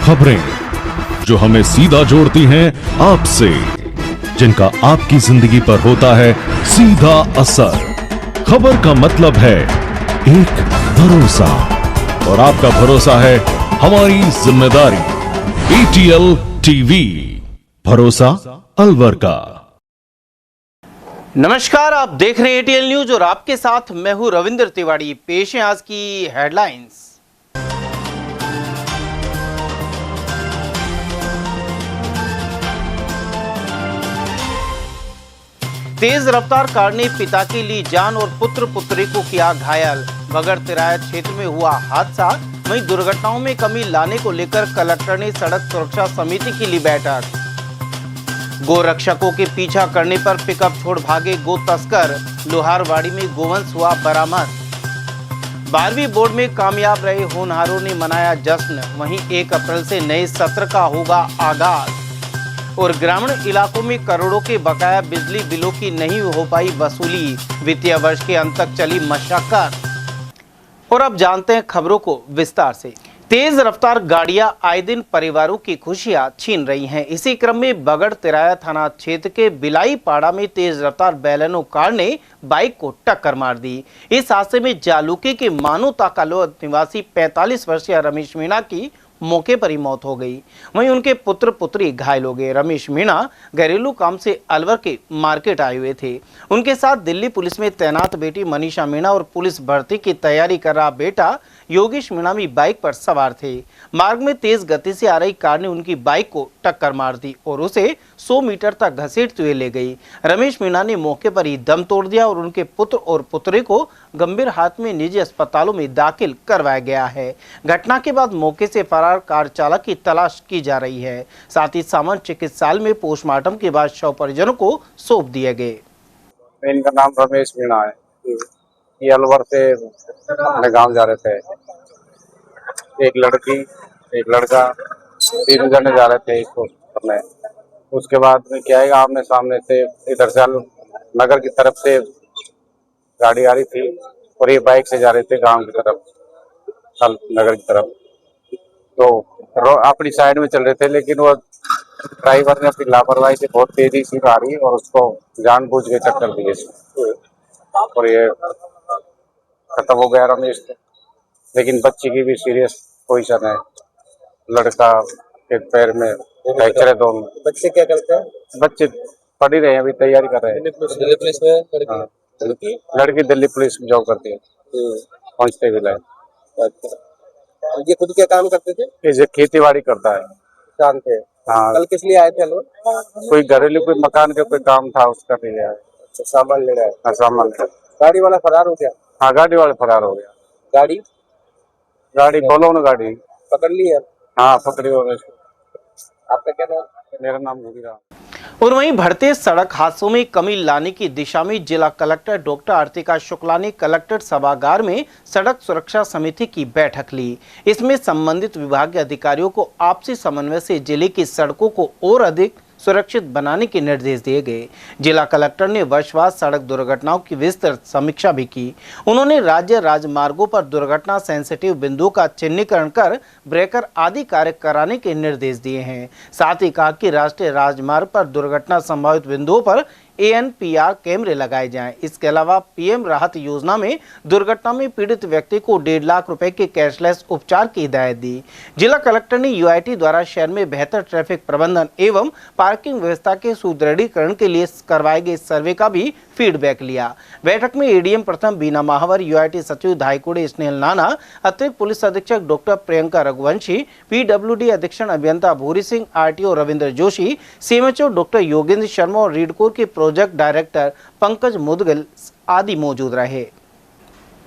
खबरें जो हमें सीधा जोड़ती हैं आपसे, जिनका आपकी जिंदगी पर होता है सीधा असर। खबर का मतलब है एक भरोसा, और आपका भरोसा है हमारी जिम्मेदारी। ATL टीवी, भरोसा अलवर का। नमस्कार, आप देख रहे हैं ATL न्यूज और आपके साथ मैं हूं रविंद्र तिवारी। पेश है आज की हेडलाइंस। तेज रफ्तार कार ने पिता की ली जान और पुत्र पुत्री को किया घायल। बगड़ तिराया क्षेत्र में हुआ हादसा। वहीं दुर्घटनाओं में कमी लाने को लेकर कलेक्टर ने सड़क सुरक्षा समिति की ली बैठक। गो रक्षकों के पीछा करने पर पिकअप छोड़ भागे गो तस्कर। लोहारवाड़ी में गोवंश हुआ बरामद। 12वीं बोर्ड में कामयाब रहे होनहारों ने मनाया जश्न। वहीं 1 अप्रैल से नए सत्र का होगा आगाज। और ग्रामीण इलाकों में करोड़ों के बकाया बिजली बिलों की नहीं हो पाई वसूली। वित्तीय वर्ष के अंत तक चली मशक्कत। और अब जानते हैं खबरों को विस्तार से। तेज रफ्तार गाड़ियां आए दिन परिवारों की खुशियां छीन रही हैं। इसी क्रम में बगड़ तिराया थाना क्षेत्र के बिलाई पाड़ा में तेज रफ्तार बैलेनो कार ने बाइक को टक्कर मार दी। इस हादसे में जालूके के मानो ताकालो निवासी 45 वर्षीय रमेश मीणा की मौके पर ही मौत हो गई। वहीं उनके पुत्र पुत्री घायल हो गए। रमेश मीणा घरेलू काम से अलवर के मार्केट आए हुए थे। उनके साथ दिल्ली पुलिस में तैनात बेटी मनीषा मीणा और पुलिस भर्ती की तैयारी कर रहा बेटा योगेश मीणा भी बाइक पर सवार थे। मार्ग में तेज गति से आ रही कार ने उनकी बाइक को टक्कर मार दी और उसे 100 मीटर तक घसीटते हुए ले गई। रमेश मीणा ने मौके पर ही दम तोड़ दिया और उनके पुत्र और पुत्री को गंभीर हालत में निजी अस्पतालों में दाखिल करवाया गया है। घटना के बाद मौके से फरार कार चालक की तलाश की जा रही है। साथ ही सामान्य चिकित्सालय में पोस्टमार्टम के बाद शव परिजनों को सौंप दिए गए। इनका नाम रमेश मीणा है। ये अलवर से अपने गांव जा रहे थे। एक लड़की एक लड़का 3 जने जा रहे थे इसको करने। उसके बाद में क्या है, आमने सामने से इधर से नगर की तरफ से गाड़ी आ रही थी और ये बाइक से जा रहे थे गांव की तरफ, नगर की तरफ। तो अपनी साइड में चल रहे थे, लेकिन वो ड्राइवर ने अपनी लापरवाही से बहुत तेजी से मारी और उसको जानबूझ के टक्कर दी और ये खत्म हो गया रमेश। लेकिन बच्ची की भी सीरियस पोजीशन है। लड़का के पैर में फ्रैक्चर है दोनों। बच्चे क्या करते हैं? बच्चे पढ़ ही रहे हैं, अभी तैयारी कर रहे हैं। दिल्ली पुलिस में लड़की दिल्ली पुलिस में जॉब करती है, कांस्टेबल है। ये खुद क्या काम करते थे? ये खेती बाड़ी करता है। काम थे। हाँ। कल किस लिए आए थे लोग? कोई घरेलू कोई मकान का कोई काम था, उसका ले आया। अच्छा, सामान ले रहा है। हाँ, सामान ले। गाड़ी वाला फरार हो गया? हाँ, गाड़ी वाले फरार हो गया। गाड़ी बोलो ना, गाड़ी पकड़ ली है? हाँ, पकड़ी हो गई। आपका क्या नाम? मेरा नाम गुरीराम। और वहीं बढ़ते सड़क हादसों में कमी लाने की दिशा में जिला कलेक्टर डॉक्टर आरतिका शुक्ला ने कलेक्टर सभागार में सड़क सुरक्षा समिति की बैठक ली। इसमें संबंधित विभाग के अधिकारियों को आपसी समन्वय से जिले की सड़कों को और अधिक सुरक्षित बनाने के निर्देश दिए गए। जिला कलेक्टर ने वर्षवार सड़क दुर्घटनाओं की विस्तृत समीक्षा भी की। उन्होंने राज्य राजमार्गों पर दुर्घटना सेंसिटिव बिंदुओं का चिन्हीकरण कर ब्रेकर आदि कार्य कराने के निर्देश दिए हैं। साथ ही कहा कि राष्ट्रीय राजमार्ग पर दुर्घटना संभावित बिंदुओं पर ANPR कैमरे लगाए जाएं। इसके अलावा PM राहत योजना में दुर्घटना में पीड़ित व्यक्ति को 1.5 लाख रुपए के कैशलेस उपचार की हिदायत दी। जिला कलेक्टर ने UIT द्वारा शहर में बेहतर ट्रैफिक प्रबंधन एवं पार्किंग व्यवस्था के सुदृढ़ीकरण के लिए करवाए गए सर्वे का भी फीडबैक लिया। बैठक में ADM प्रथम बीना महावर, UIT सचिव धायकुड़े स्नेहल नाना, अतिरिक्त पुलिस अधीक्षक डॉक्टर प्रियंका रघुवंशी, PWD अधीक्षण अभियंता Bhuri Singh, RTO Ravindra Joshi, CMHO doctor Yogendra Sharma और रीडकोर के प्रोजेक्ट डायरेक्टर पंकज मुदगल आदि मौजूद रहे।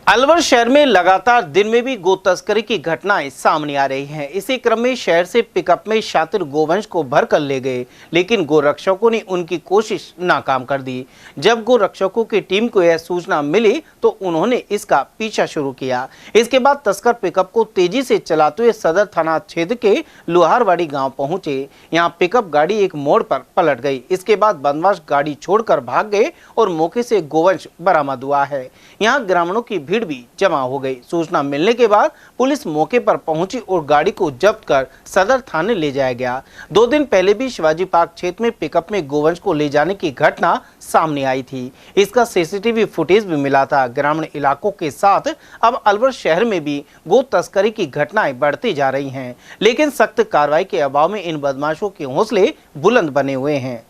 अलवर शहर में लगातार दिन में भी गो तस्करी की घटनाएं सामने आ रही हैं। इसी क्रम में शहर से पिकअप में शातिर गोवंश को भर कर ले गए, लेकिन गोरक्षकों ने उनकी कोशिश नाकाम कर दी। जब गोरक्षकों की टीम को यह सूचना मिली तो उन्होंने इसका पीछा शुरू किया। इसके बाद तस्कर पिकअप को तेजी से चलाते हुए सदर थाना क्षेत्र के लोहारवाड़ी गाँव पहुंचे। यहाँ पिकअप गाड़ी एक मोड़ पर पलट गई। इसके बाद बदमाश गाड़ी छोड़कर भाग गए और मौके से गोवंश बरामद हुआ है। यहाँ ग्रामीणों की भीड़ भी जमा हो गई। सूचना मिलने के बाद पुलिस मौके पर पहुंची और गाड़ी को जब्त कर सदर थाने ले जाया गया। 2 दिन पहले भी शिवाजी पार्क क्षेत्र में पिकअप में गोवंश को ले जाने की घटना सामने आई थी। इसका सीसीटीवी फुटेज भी मिला था। ग्रामीण इलाकों के साथ अब अलवर शहर में भी गो तस्करी की घटनाएं बढ़ती जा रही हैं, लेकिन सख्त कार्रवाई के अभाव में इन बदमाशों के हौसले बुलंद बने हुए हैं।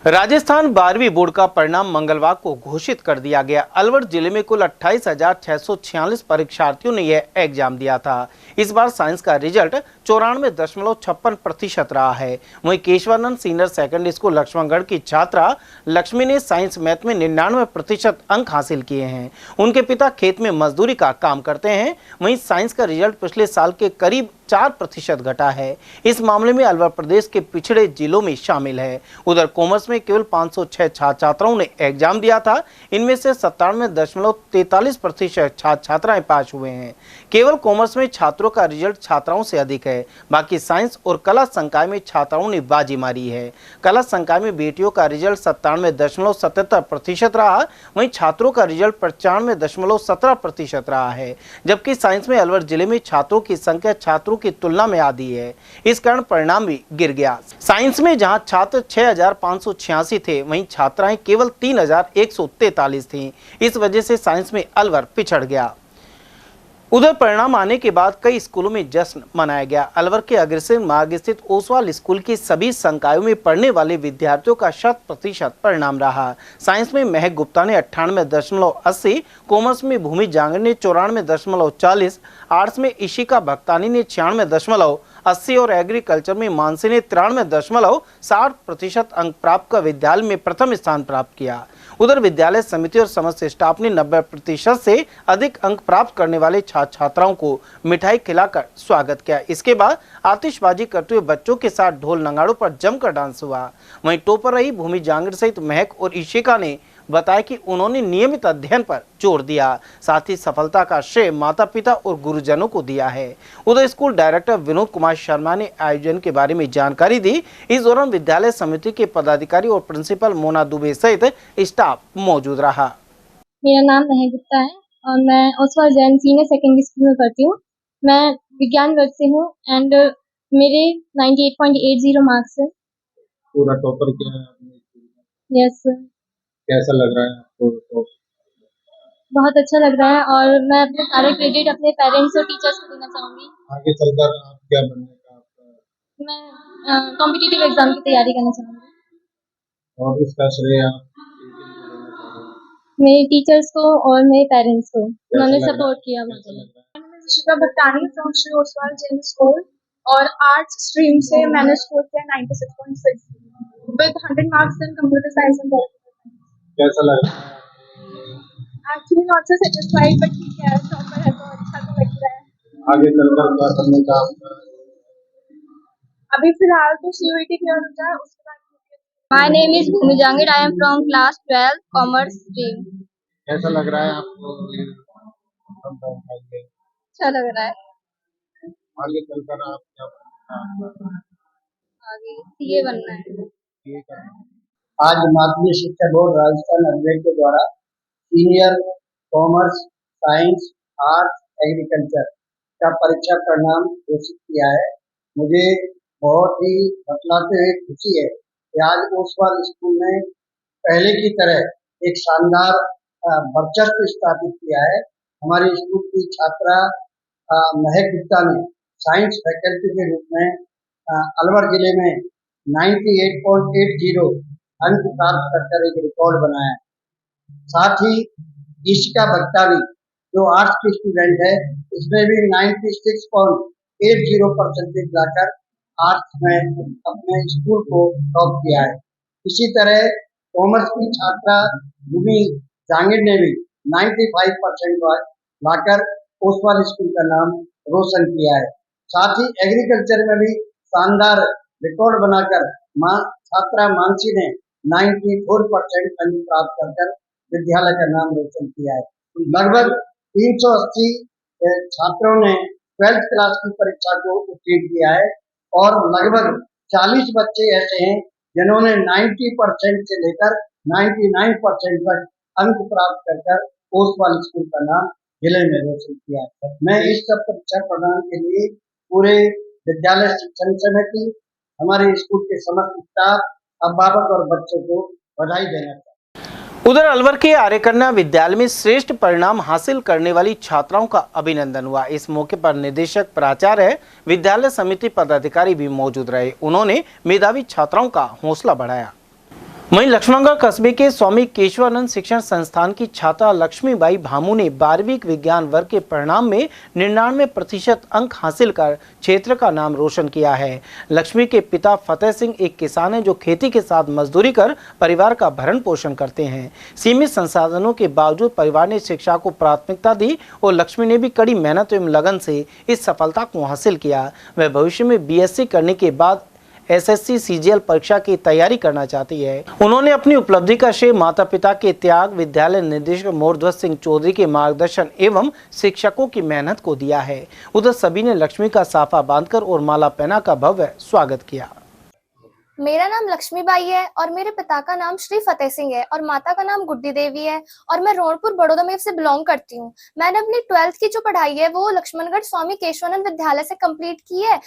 राजस्थान 12वीं बोर्ड का परिणाम मंगलवार को घोषित कर दिया गया। अलवर जिले में कुल 28,646 परीक्षार्थियों ने यह एग्जाम दिया था। इस बार साइंस का रिजल्ट 94.56% रहा है। वहीं Keshavanand senior secondary school Laxmangarh की छात्रा लक्ष्मी ने साइंस मैथ में 99% अंक हासिल किए हैं। उनके पिता खेत में मजदूरी का काम करते हैं। वहीं साइंस का रिजल्ट पिछले साल के करीब 4% घटा है। इस मामले में अलवर प्रदेश के पिछड़े जिलों में शामिल है। उधर कॉमर्स में केवल 506 छात्र छात्राओं ने एग्जाम दिया था। इनमें से 97.43% छात्र छात्राएं पास हुए हैं। केवल कॉमर्स में छात्रों का रिजल्ट छात्राओं से अधिक है। बाकी साइंस और कला संकाय में छात्राओं ने बाजी मारी है। कला संकाय में बेटियों का रिजल्ट 97.77% रहा। वहीं छात्रों का रिजल्ट 95.17% रहा है। जबकि साइंस में अलवर जिले में छात्रों की संख्या छात्रों की तुलना में आधी है। इस कारण परिणाम भी गिर गया। साइंस में जहां छात्र 6,586 थे, वहीं छात्राएं केवल 3,143 थीं। इस वजह से साइंस में अलवर पिछड़ गया। उधर परिणाम आने के बाद कई स्कूलों में जश्न मनाया गया। अलवर के अग्रसेन मार्ग स्थित ओसवाल स्कूल की सभी संकायों में पढ़ने वाले विद्यार्थियों का 100% परिणाम रहा। साइंस में महक गुप्ता ने 98.80, कॉमर्स में भूमि जांगड़ ने 94.40, आर्ट्स में इशिका भक्तानी ने 96.80 और एग्रीकल्चर में मानसी ने 93.60% अंक प्राप्त कर विद्यालय में प्रथम स्थान प्राप्त किया। उधर विद्यालय समिति और समस्त स्टाफ ने 90% से अधिक अंक प्राप्त करने वाले छात्र छात्राओं को मिठाई खिलाकर स्वागत किया। इसके बाद आतिशबाजी करते हुए बच्चों के साथ ढोल नगाड़ों पर जमकर डांस हुआ। वहीं टॉपर रही भूमि जांगड़ सहित महक और इशिका ने बताया कि उन्होंने नियमित अध्ययन पर जोर दिया। साथ ही सफलता का श्रेय माता पिता और गुरुजनों को दिया है। उधर स्कूल डायरेक्टर विनोद कुमार शर्मा ने आयोजन के बारे में जानकारी दी। इस दौरान विद्यालय समिति के पदाधिकारी और प्रिंसिपल मोना दुबे सहित स्टाफ मौजूद रहा। मेरा नाम महक गुप्ता है और मैं Oswal Jain senior secondary school में पढ़ती हूँ। मैं विज्ञान वर्ग से हूँ एंड मेरे 98.80 मार्क्स है। पूरा टॉपर किया है आपने? Yes sir. कैसा लग रहा है आपको? बहुत अच्छा लग रहा है और मैं अपने सारे क्रेडिट अपने पेरेंट्स और टीचर्स को देना चाहूँगी। आगे चलकर आप क्या बनने का आपका? मैं कॉम्पिटिटिव एग्जाम की तैयारी करना चाहूँगी। और इसका श्रेय आप मेरे टीचर्स को और मेरे पेरेंट्स को, उन्होंने सपोर्ट किया मुझे। शिका भट्टानी फ्रॉम श्री ओसवाल जैन स्कूल और आर्ट्स स्ट्रीम से मैंने स्कोर किया 96.6 with 100 marks in computer science and political. कैसा लग रहा है? Actually not so satisfied but ठीक है, टॉपर है तो अच्छा तो लग रहा है। आगे चलकर क्या करने का आपका? अभी फिलहाल तो सीयूईटी क्लियर हो जाए उसके बाद। My name is Bhumi Jangad, I am from class 12 commerce stream. कैसा लग रहा है आपको? अच्छा लग रहा है। आगे चलकर आप क्या बनना? आगे सीए बनना है। आज माध्यमिक शिक्षा बोर्ड राजस्थान अलवर के द्वारा senior commerce, science, arts, agriculture का परीक्षा परिणाम घोषित किया है। मुझे बहुत ही बतलाते हुए खुशी है कि आज ओसवाल स्कूल ने पहले की तरह एक शानदार वर्चस्व स्थापित किया है। हमारे स्कूल की छात्रा महक गुप्ता ने साइंस फैकल्टी के रूप में अलवर जिले में 98.80 अंक प्राप्त कर एक रिकॉर्ड बनाया। साथ ही इशिका भट्टानी जो आर्ट्स की स्टूडेंट है, इसमें भी 96.80% लाकर आर्ट्स में अपने स्कूल को टॉप किया है। इसी तरह कॉमर्स की छात्रा भूमि जांगड़ ने भी 95% लाकर ओसवाल स्कूल का नाम रोशन किया है। साथ ही एग्रीकल्चर में भी शानदार रिकॉर्ड बनाकर छात्रा मानसी ने 94% अंक प्राप्त कर विद्यालय का नाम रोशन किया है। लगभग 380 छात्रों ने 12th क्लास की परीक्षा को उत्तीर्ण किया है और लगभग 40 बच्चे ऐसे हैं जिन्होंने 90% से लेकर 99% तक अंक प्राप्त कर ओसवाल स्कूल का नाम जिले में रोशन किया है। मैं इस सब परीक्षा प्रदान के लिए पूरे विद्यालय शिक्षण समिति, हमारे स्कूल के समस्त स्टाफ, अभिभावक और बच्चों को बधाई देना चाहता हूँ। उधर अलवर के आर्यकन्या विद्यालय में श्रेष्ठ परिणाम हासिल करने वाली छात्राओं का अभिनंदन हुआ। इस मौके पर निदेशक, प्राचार्य, विद्यालय समिति पदाधिकारी भी मौजूद रहे। उन्होंने मेधावी छात्राओं का हौसला बढ़ाया। वहीं लक्ष्मणगढ़ कस्बे के स्वामी केशवानंद शिक्षण संस्थान की छात्रा लक्ष्मीबाई भामू ने 12वीं विज्ञान वर्ग के परिणाम में 99% अंक हासिल कर क्षेत्र का नाम रोशन किया है। लक्ष्मी के पिता फतेह सिंह एक किसान हैं जो खेती के साथ मजदूरी कर परिवार का भरण पोषण करते हैं। सीमित संसाधनों के बावजूद परिवार ने शिक्षा को प्राथमिकता दी और लक्ष्मी ने भी कड़ी मेहनत एवं लगन से इस सफलता को हासिल किया। वह भविष्य में BSc करने के बाद SSC CGL परीक्षा की तैयारी करना चाहती है। उन्होंने अपनी उपलब्धि का श्रेय माता पिता के त्याग, विद्यालय निदेशक मोरध्वज सिंह चौधरी के मार्गदर्शन एवं शिक्षकों की मेहनत को दिया है। उधर सभी ने लक्ष्मी का साफा बांधकर और माला पहना का भव्य स्वागत किया। मेरा नाम लक्ष्मीबाई है और मेरे पिता का नाम श्री फतेह सिंह है और माता का नाम गुड्डी देवी है और मैं रोनपुर बड़ौदा में से बिलोंग करती हूँ। मैंने अपनी 12th की जो पढ़ाई है वो लक्ष्मणगढ़ स्वामी केशवानंद विद्यालय से कंप्लीट की है।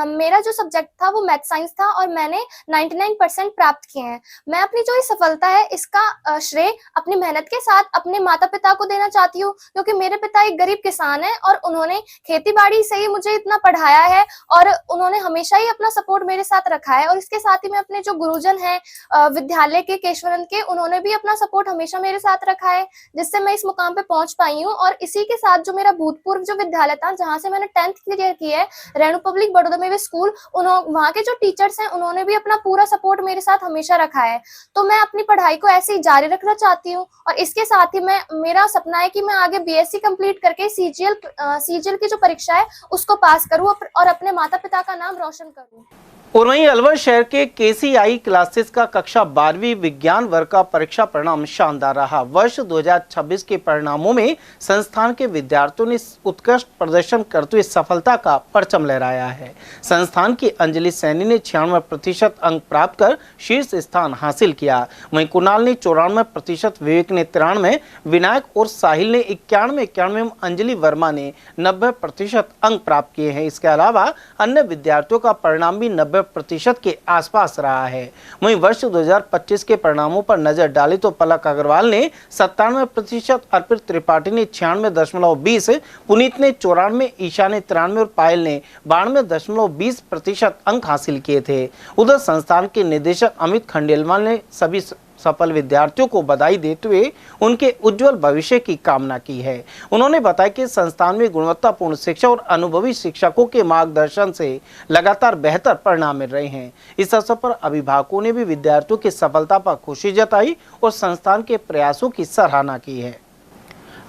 मेरा जो सब्जेक्ट था वो मैथ साइंस था और मैंने 99% प्राप्त किए हैं। मैं अपनी जो सफलता है इसका श्रेय अपनी मेहनत के साथ अपने माता पिता को देना चाहती हूँ, क्योंकि मेरे पिता एक गरीब किसान है और उन्होंने खेती बाड़ी से ही मुझे इतना पढ़ाया है और उन्होंने हमेशा ही अपना सपोर्ट मेरे साथ रखा है। और इसके साथ ही मैं अपने जो गुरुजन हैं विद्यालय के केशवानंद के, उन्होंने भी अपना सपोर्ट हमेशा मेरे साथ रखा है, जिससे मैं इस मुकाम पे पहुंच पाई हूं। और इसी के साथ जो मेरा भूतपूर्व जो विद्यालय था जहां से मैंने 10th क्लियर की है, रेणु पब्लिक बड़ौदा में स्कूल, वहां के जो टीचर्स हैं उन्होंने भी अपना पूरा सपोर्ट मेरे साथ हमेशा रखा है। तो मैं अपनी पढ़ाई को ऐसे ही जारी रखना चाहती हूँ और इसके साथ ही मेरा सपना है कि मैं आगे BSc कंप्लीट करके CGL की जो परीक्षा है उसको पास करूँ और अपने माता पिता का नाम रोशन करूँ। और वहीं अलवर शहर के KCI क्लासेस का कक्षा 12वीं विज्ञान वर्ग का परीक्षा परिणाम शानदार रहा। वर्ष 2026 के परिणामों में संस्थान के विद्यार्थियों ने उत्कृष्ट प्रदर्शन करते हुए सफलता का परचम लहराया है। संस्थान की अंजलि सैनी ने 96% अंक प्राप्त कर शीर्ष स्थान हासिल किया। वहीं कुणाल ने 94%, विवेक ने 93%, विनायक और साहिल ने 91 अंजलि वर्मा ने 90% अंक प्राप्त किए हैं। इसके अलावा अन्य विद्यार्थियों का परिणाम भी 90% के आसपास रहा है। वहीं वर्ष 2025 के परिणामों पर नजर डाली तो पलक अग्रवाल ने 97%, अर्पित त्रिपाठी ने 96.20%, पुनीत ने 94%, ईशा ने 93% और पायल ने 92.20% अंक हासिल किए थे। उधर संस्थान के निदेशक अमित खंडेलवाल ने सभी सफल विद्यार्थियों को बधाई देते हुए उनके उज्जवल भविष्य की कामना की है। उन्होंने बताया कि संस्थान में गुणवत्तापूर्ण शिक्षा और अनुभवी शिक्षकों के मार्गदर्शन से लगातार बेहतर परिणाम मिल रहे हैं। इस अवसर पर अभिभावकों ने भी विद्यार्थियों की सफलता पर खुशी जताई और संस्थान के प्रयासों की सराहना की है।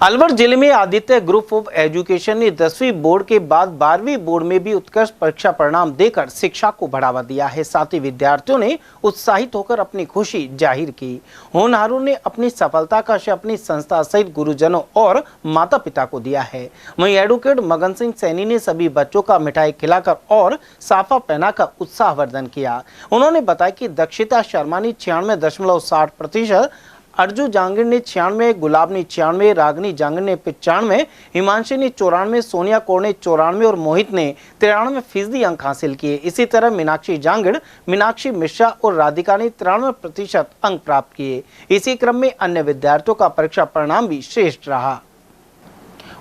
अलवर जिले में आदित्य ग्रुप ऑफ एजुकेशन ने 10वीं बोर्ड के बाद 12वीं बोर्ड में भी उत्कृष्ट परीक्षा परिणाम देकर शिक्षा को बढ़ावा दिया है। साथ ही विद्यार्थियों ने उत्साहित होकर अपनी खुशी जाहिर की। होनहारों ने अपनी सफलता का श्रेय अपनी संस्था सहित गुरुजनों और माता पिता को दिया है। वहीं एडवोकेट मगन सिंह सैनी ने सभी बच्चों का मिठाई खिलाकर और साफा पहनाकर उत्साहवर्धन किया। उन्होंने बताया कि दक्षिता शर्मा ने 96.60%, अर्जू जांगिड़ ने 96%, गुलाब ने 96%, रागनी जांगिड़ ने 95%, हिमांशी ने 94%, सोनिया कौर ने 94% और मोहित ने 93% अंक हासिल किए। इसी तरह मीनाक्षी जांगिड़, मीनाक्षी मिश्रा और राधिका ने 93% अंक प्राप्त किए। इसी क्रम में अन्य विद्यार्थियों का परीक्षा परिणाम भी श्रेष्ठ रहा।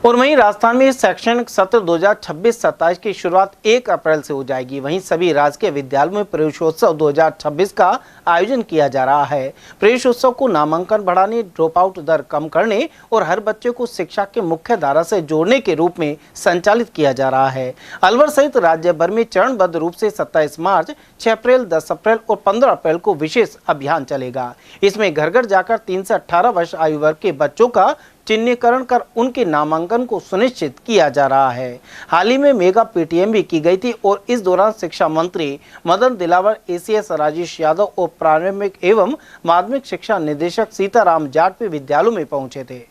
और वहीं राजस्थान में शैक्षणिक सत्र 2026-27 की शुरुआत 1 अप्रैल से हो जाएगी। वहीं सभी राजकीय विद्यालयों में प्रवेशोत्सव 2026 का आयोजन किया जा रहा है। प्रवेशोत्सव को नामांकन बढ़ाने, ड्रॉप आउट दर कम करने और हर बच्चे को शिक्षा के मुख्य धारा से जोड़ने के रूप में संचालित किया जा रहा है। अलवर सहित राज्य भर में चरणबद्ध रूप से 27 मार्च, 6 अप्रैल, 10 अप्रैल और 15 अप्रैल को विशेष अभियान चलेगा। इसमें घर घर जाकर 3 से 18 वर्ष आयु वर्ग के बच्चों का चिन्हीकरण कर उनके नामांकन को सुनिश्चित किया जा रहा है। हाल ही में मेगा PTM भी की गई थी और इस दौरान शिक्षा मंत्री मदन दिलावर, ACS राजेश यादव और प्रारंभिक एवं माध्यमिक शिक्षा निदेशक सीताराम जाट भी विद्यालयों में पहुंचे थे।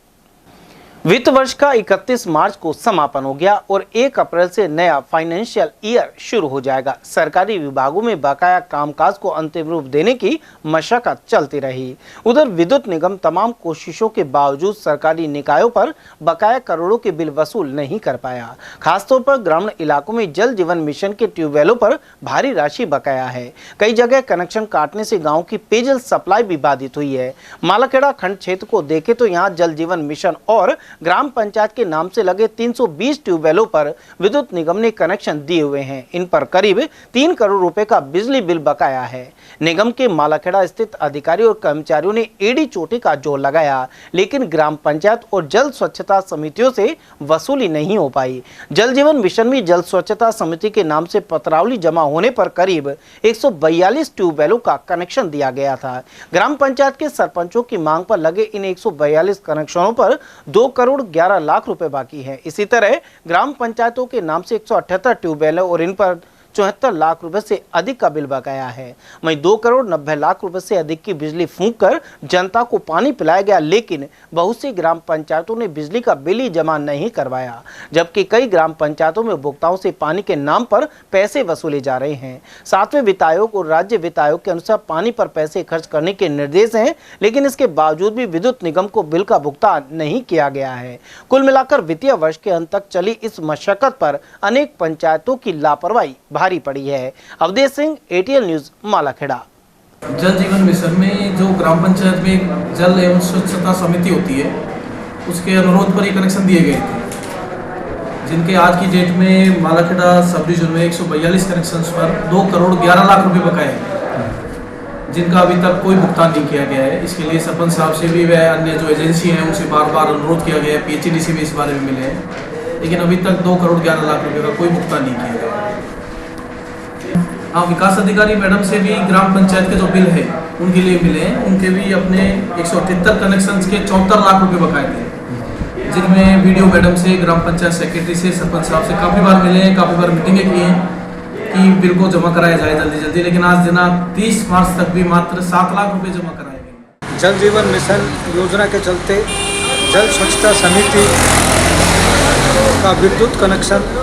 वित्त वर्ष का 31 मार्च को समापन हो गया और 1 अप्रैल से नया फाइनेंशियल ईयर शुरू हो जाएगा। सरकारी विभागों में बकाया कामकाज को अंतिम रूप देने की मशक्कत चलती रही। उधर विद्युत निगम तमाम कोशिशों के बावजूद सरकारी निकायों पर बकाया करोड़ों के बिल वसूल नहीं कर पाया। खासतौर पर ग्रामीण इलाकों में जल जीवन मिशन के ट्यूबवेलों पर भारी राशि बकाया है। कई जगह कनेक्शन काटने से गाँव की पेयजल सप्लाई भी बाधित हुई है। मालाखेड़ा खंड क्षेत्र को देखें तो यहाँ जल जीवन मिशन और ग्राम पंचायत के नाम से लगे 320 ट्यूबवेलों पर विद्युत निगम ने कनेक्शन दिए हुए हैं। इन पर करीब 3 करोड़ रुपए का बिजली बिल बकाया है। निगम के मालाखेड़ा स्थित अधिकारी और कर्मचारियों ने एड़ी चोटी का जोर लगाया, लेकिन ग्राम पंचायत और जल स्वच्छता समितियों से वसूली नहीं हो पाई। जल जीवन मिशन में जल स्वच्छता समिति के नाम से पत्रावली जमा होने पर करीब 142 ट्यूबवेलों का कनेक्शन दिया गया था। ग्राम पंचायत के सरपंचों की मांग पर लगे इन 142 कनेक्शनों पर 2 करोड़ 11 लाख रुपए बाकी हैं। इसी तरह ग्राम पंचायतों के नाम से 178 ट्यूबवेल और इन पर 74 लाख रुपए से अधिक का बिल बकाया है। वहीं 2 करोड़ 90 लाख रुपए से अधिक की बिजली फूंक कर जनता को पानी पिलाया गया, लेकिन बहुत सी ग्राम पंचायतों ने बिजली का बिल ही जमा नहीं करवाया, जबकि कई ग्राम पंचायतों में उपभोक्ताओं से पानी के नाम पर पैसे वसूले जा रहे हैं। 7वें वित्त आयोग और राज्य वित्त आयोग के अनुसार पानी पर पैसे खर्च करने के निर्देश हैं, लेकिन इसके बावजूद भी विद्युत निगम को बिल का भुगतान नहीं किया गया है। कुल मिलाकर वित्तीय वर्ष के अंत तक चली इस मशक्कत पर अनेक पंचायतों की लापरवाही भारी पड़ी है। Avdhesh Singh, ATL news, Malakheda. Jal Jeevan mission में जो ग्राम पंचायत में जल एवं स्वच्छता समिति होती है, उसके अनुरोध पर ये कनेक्शन दिए गए थे, जिनके आज की डेट में मालाखेड़ा सब डिवीजन में 142 कनेक्शन पर 2 करोड़ 11 लाख रुपए बकाए हैं, जिनका अभी तक कोई भुगतान नहीं किया गया है। इसके लिए सरपंच साहब से भी वह अन्य जो एजेंसी हैं उनसे बार बार अनुरोध किया गया है। PHED से भी इस बारे में मिले हैं, लेकिन अभी तक 2 करोड़ 11 लाख रुपए का कोई भुगतान नहीं किया गया। हाँ, विकास अधिकारी मैडम से भी ग्राम पंचायत के जो बिल है उनके लिए मिले हैं। उनके भी अपने 178 कनेक्शन के 74 लाख रुपए बकाए थे, जिनमें वीडियो मैडम से, ग्राम पंचायत सेक्रेटरी से, सरपंच साहब से काफ़ी बार मिले हैं, काफ़ी बार मीटिंगें की हैं कि बिल को जमा कराया जाए जल्दी जल्दी, लेकिन आज दिनांक 30 मार्च तक भी मात्र 7 लाख रुपये जमा कराए गए। जल जीवन मिशन योजना के चलते जल स्वच्छता समिति का विद्युत कनेक्शन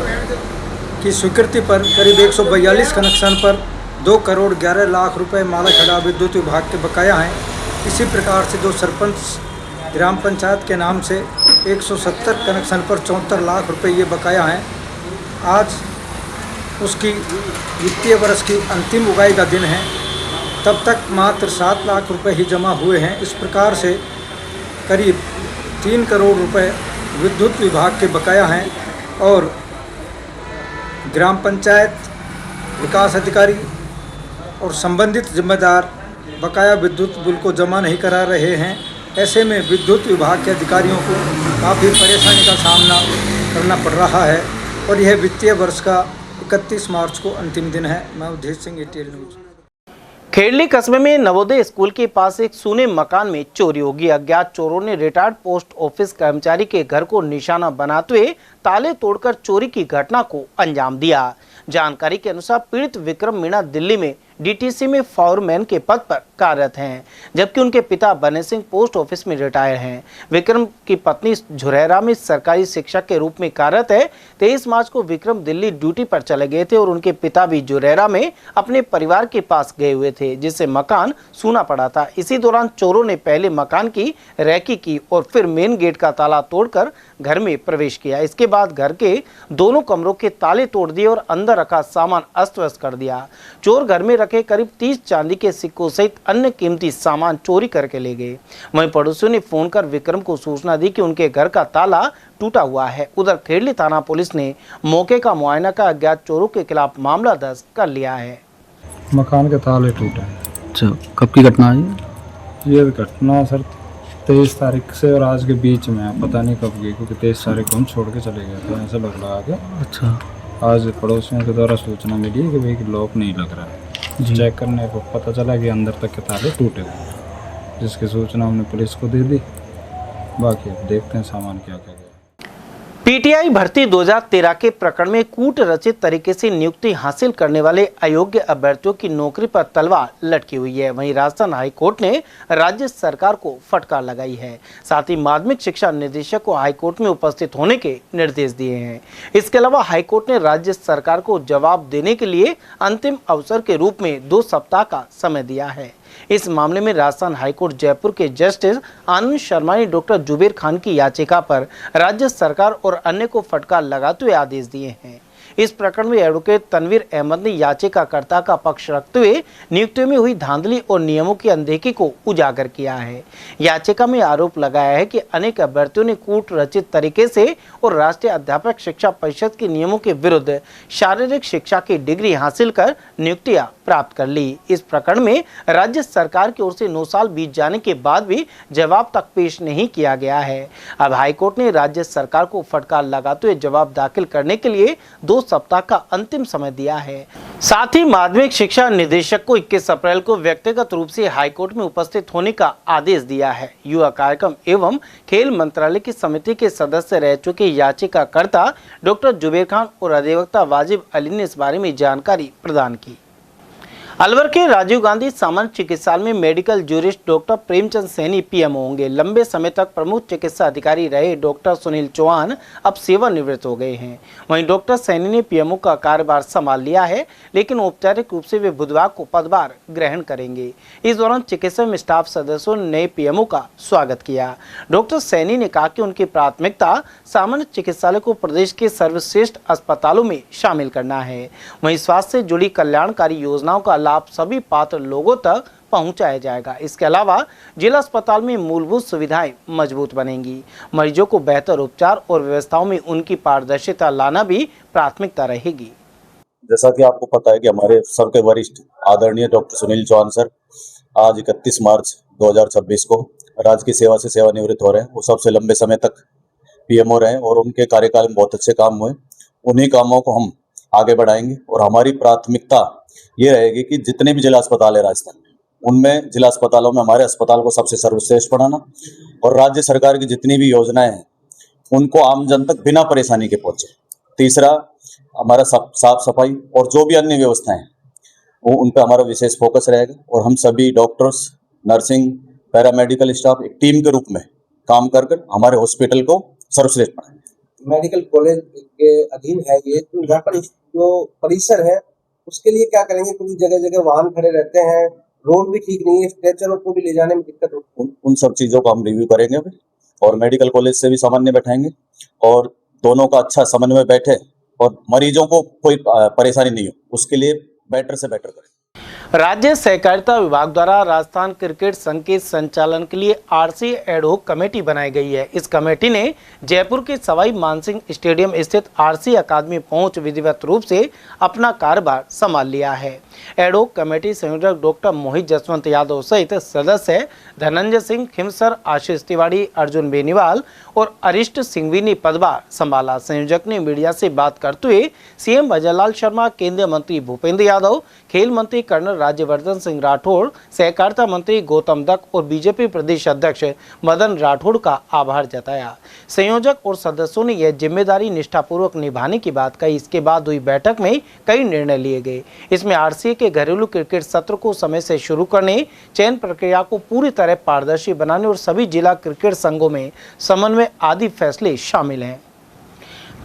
की स्वीकृति पर करीब 142 कनेक्शन पर 2 करोड़ 11 लाख रुपए मालाखेड़ा विद्युत विभाग के बकाया हैं। इसी प्रकार से जो सरपंच ग्राम पंचायत के नाम से 170 कनेक्शन पर 74 लाख रुपए ये बकाया हैं। आज उसकी वित्तीय वर्ष की अंतिम उगाई का दिन है, तब तक मात्र 7 लाख रुपए ही जमा हुए हैं। इस प्रकार से करीब 3 करोड़ रुपए विद्युत विभाग के बकाया हैं और ग्राम पंचायत, विकास अधिकारी और संबंधित जिम्मेदार बकाया विद्युत बिल को जमा नहीं करा रहे हैं। ऐसे में विद्युत विभाग के अधिकारियों को काफ़ी परेशानी का सामना करना पड़ रहा है और यह वित्तीय वर्ष का 31 मार्च को अंतिम दिन है। मैं अवधेश सिंह, ATL न्यूज। खेड़ली कस्बे में नवोदय स्कूल के पास एक सूने मकान में चोरी होगी। अज्ञात चोरों ने रिटायर्ड पोस्ट ऑफिस कर्मचारी के घर को निशाना बनाते हुए ताले तोड़कर चोरी की घटना को अंजाम दिया। जानकारी के अनुसार पीड़ित विक्रम मीणा दिल्ली में DTC में फावरमैन के पद पर कार्यरत हैं, जबकि उनके पिता बने सिंह पोस्ट ऑफिस में रिटायर हैं। विक्रम की पत्नी झुरेरा में सरकारी शिक्षक के रूप में कार्यरत है। 23 मार्च को विक्रम दिल्ली ड्यूटी पर चले गए थे और उनके पिता भी झुरेरा में अपने परिवार के पास गए हुए थे, जिससे मकान सूना पड़ा था। इसी दौरान चोरों ने पहले मकान की रैकी की और फिर मेन गेट का ताला तोड़कर घर में प्रवेश किया। इसके बाद घर के दोनों कमरों के ताले तोड़ दिए और अंदर रखा सामान अस्त व्यस्त कर दिया। चोर घर में रखे करीब 30 चांदी के सिक्कों सहित अन्य कीमती सामान चोरी करके ले गए। वहीं पड़ोसियों ने फोन कर विक्रम को सूचना दी कि उनके घर का ताला टूटा हुआ है। उधर खेड़ली थाना पुलिस ने मौके का मुआयना कर अज्ञात चोरों के खिलाफ मामला दर्ज कर लिया है। मकान के ताले टूटे हैं। अच्छा, कब की घटना है ये घटना सर 23 तारीख से और आज के बीच में है, पता नहीं कब गई, क्योंकि 23 तारीख को हम छोड़ के चले गए थे ऐसे लग रहा है। अच्छा, आज पड़ोसियों के द्वारा सूचना मिली कि भाई लॉक नहीं लग रहा है। चेक करने को पता चला कि अंदर तक के ताले टूटे हुए, जिसकी सूचना हमने पुलिस को दे दी। बाकी अब देखते हैं सामान क्या क्या गया। पीटीआई भर्ती 2013 के प्रकरण में कूट रचित तरीके से नियुक्ति हासिल करने वाले अयोग्य अभ्यर्थियों की नौकरी पर तलवार लटकी हुई है। वहीं राजस्थान हाईकोर्ट ने राज्य सरकार को फटकार लगाई है। साथ ही माध्यमिक शिक्षा निदेशक को हाईकोर्ट में उपस्थित होने के निर्देश दिए हैं। इसके अलावा हाईकोर्ट ने राज्य सरकार को जवाब देने के लिए अंतिम अवसर के रूप में 2 सप्ताह का समय दिया है। इस मामले में राजस्थान हाईकोर्ट जयपुर के जस्टिस आनंद शर्मा ने डॉक्टर जुबेर खान की याचिका पर राज्य सरकार और अन्य को फटकार लगाते हुए आदेश दिए हैं। इस प्रकरण में एडवोकेट तनवीर अहमद ने याचिकाकर्ता का पक्ष रखते हुए नियुक्तियों में हुई धांधली और नियमों की अनदेखी को उजागर किया है। याचिका में आरोप लगाया है कि अनेक अभ्यर्थियों ने कूट रचित तरीके से और राष्ट्रीय अध्यापक शिक्षा परिषद के नियमों के विरुद्ध शारीरिक शिक्षा की डिग्री हासिल कर नियुक्तियां प्राप्त कर ली। इस प्रकरण में राज्य सरकार की ओर से 9 साल बीत जाने के बाद भी जवाब तक पेश नहीं किया गया है। अब हाईकोर्ट ने राज्य सरकार को फटकार लगाते हुए जवाब दाखिल करने के लिए 2 सप्ताह का अंतिम समय दिया है। साथ ही माध्यमिक शिक्षा निदेशक को 21 अप्रैल को व्यक्तिगत रूप से हाईकोर्ट में उपस्थित होने का आदेश दिया है। युवा कार्यक्रम एवं खेल मंत्रालय की समिति के सदस्य रह चुके याचिकाकर्ता डॉक्टर जुबेर खान और अधिवक्ता वाजिब अली ने इस बारे में जानकारी प्रदान की। अलवर के राजीव गांधी सामान्य चिकित्सालय में medical jurist doctor Premchand Saini PM होंगे। लंबे समय तक प्रमुख चिकित्सा अधिकारी रहे डॉक्टर सुनील चौहान अब सेवानिवृत्त हो गए हैं। वहीं डॉक्टर सैनी ने पीएमओ का कार्यभार संभाल लिया है, लेकिन औपचारिक रूप से वे बुधवार को पदभार ग्रहण करेंगे। इस दौरान चिकित्सा में स्टाफ सदस्यों ने नए पीएमओ का स्वागत किया। डॉक्टर सैनी ने कहा कि उनकी प्राथमिकता सामान्य चिकित्सालय को प्रदेश के सर्वश्रेष्ठ अस्पतालों में शामिल करना है। वहीं स्वास्थ्य से जुड़ी कल्याणकारी योजनाओं का लाभ सभी पात्र लोगों तक पहुंचाया जाएगा। इसके अलावा जिला अस्पताल में मूलभूत सुविधाएं मजबूत बनेंगी। मरीजों को बेहतर उपचार और व्यवस्थाओं में उनकी पारदर्शिता लाना भी प्राथमिकता रहेगी। जैसा कि आपको पता है कि हमारे सबके वरिष्ठ आदरणीय डॉक्टर सुनील चौहान सर आज 31 मार्च 2026 को राजकीय सेवा से सेवानिवृत्त हो रहे हैं। वो सबसे लंबे समय तक पीएमओ रहे और उनके कार्यकाल में बहुत अच्छे काम हुए। उन्हीं कामों को हम आगे बढ़ाएंगे और हमारी प्राथमिकता ये रहेगी कि जितने भी जिला अस्पताल है राजस्थान में, उनमें जिला अस्पतालों में हमारे अस्पताल को सबसे सर्वश्रेष्ठ बनाना और राज्य सरकार की जितनी भी योजनाएं हैं उनको आम जन तक बिना परेशानी के पहुंचे। तीसरा, हमारा साफ सफाई और जो भी अन्य व्यवस्थाएं हैं वो उन पर हमारा विशेष फोकस रहेगा और हम सभी डॉक्टर्स, नर्सिंग, पैरामेडिकल स्टाफ एक टीम के रूप में काम कर हमारे हॉस्पिटल को सर्वश्रेष्ठ बनाएंगे। मेडिकल कॉलेज के अधीन है ये, तो यहाँ पर जो परिसर है उसके लिए क्या करेंगे? क्योंकि जगह जगह वाहन खड़े रहते हैं, रोड भी ठीक नहीं है, स्ट्रेचरों को भी ले जाने में दिक्कत होती है। उन सब चीजों को हम रिव्यू करेंगे अभी और मेडिकल कॉलेज से भी समन्वय बैठाएंगे और दोनों का अच्छा समन्वय बैठे और मरीजों को कोई परेशानी नहीं हो, उसके लिए बेटर से बेटर करें। राज्य सहकारिता विभाग द्वारा राजस्थान क्रिकेट संघ के संचालन के लिए आरसी एडहोक कमेटी बनाई गई है। इस कमेटी ने जयपुर के सवाई मानसिंह स्टेडियम स्थित आरसी अकादमी पहुंच विधिवत रूप से अपना कार्यभार संभाल लिया है। एडहोक कमेटी संयोजक डॉक्टर मोहित जसवंत यादव सहित सदस्य धनंजय सिंह खिमसर, आशीष तिवारी, अर्जुन बेनीवाल और अरिष्ट सिंघवी ने पदभार संभाला। संयोजक ने मीडिया से बात करते हुए सीएम अजय लाल शर्मा, केंद्रीय मंत्री भूपेंद्र यादव, खेल मंत्री कर्नल राज्यवर्धन सिंह राठौड़, सहकारिता मंत्री गौतम दत्त और बीजेपी प्रदेश अध्यक्ष मदन राठौड़ का आभार जताया। संयोजक और सदस्यों ने यह जिम्मेदारी निष्ठापूर्वक निभाने की बात कही। इसके बाद हुई बैठक में कई निर्णय लिए गए। इसमें आरसीए के घरेलू क्रिकेट सत्र को समय से शुरू करने, चयन प्रक्रिया को पूरी तरह पारदर्शी बनाने और सभी जिला क्रिकेट संघों में समन्वय आदि फैसले शामिल हैं।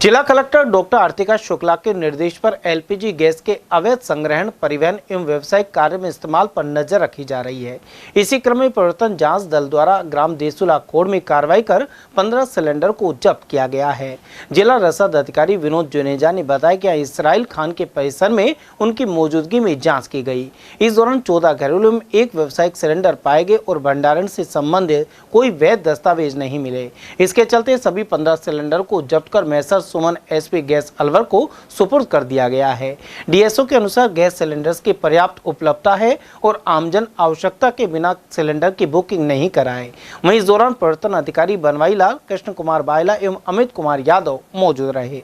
जिला कलेक्टर डॉक्टर आर्तिका शुक्ला के निर्देश पर एलपीजी गैस के अवैध संग्रहण, परिवहन एवं व्यावसायिक कार्य में इस्तेमाल पर नजर रखी जा रही है। इसी क्रम में प्रवर्तन जांच दल द्वारा ग्राम देसुला कोड में कार्रवाई कर 15 सिलेंडर को जब्त किया गया है। जिला रसद अधिकारी विनोद जुनेजा ने बताया कि इसराइल खान के परिसर में उनकी मौजूदगी में जाँच की गई। इस दौरान 14 घरेलू में 1 व्यावसायिक सिलेंडर पाए गए और भंडारण से संबंधित कोई वैध दस्तावेज नहीं मिले। इसके चलते सभी 15 सिलेंडर को जब्त कर मैसर सुमन एसपी गैस अलवर को सुपुर्द कर दिया गया है। डीएसओ के अनुसार गैस सिलेंडर्स की पर्याप्त उपलब्धता है और आमजन आवश्यकता के बिना सिलेंडर की बुकिंग नहीं कराए। वहीं इस दौरान प्रवर्तन अधिकारी बनवाई लाल, कृष्ण कुमार बायला एवं अमित कुमार यादव मौजूद रहे।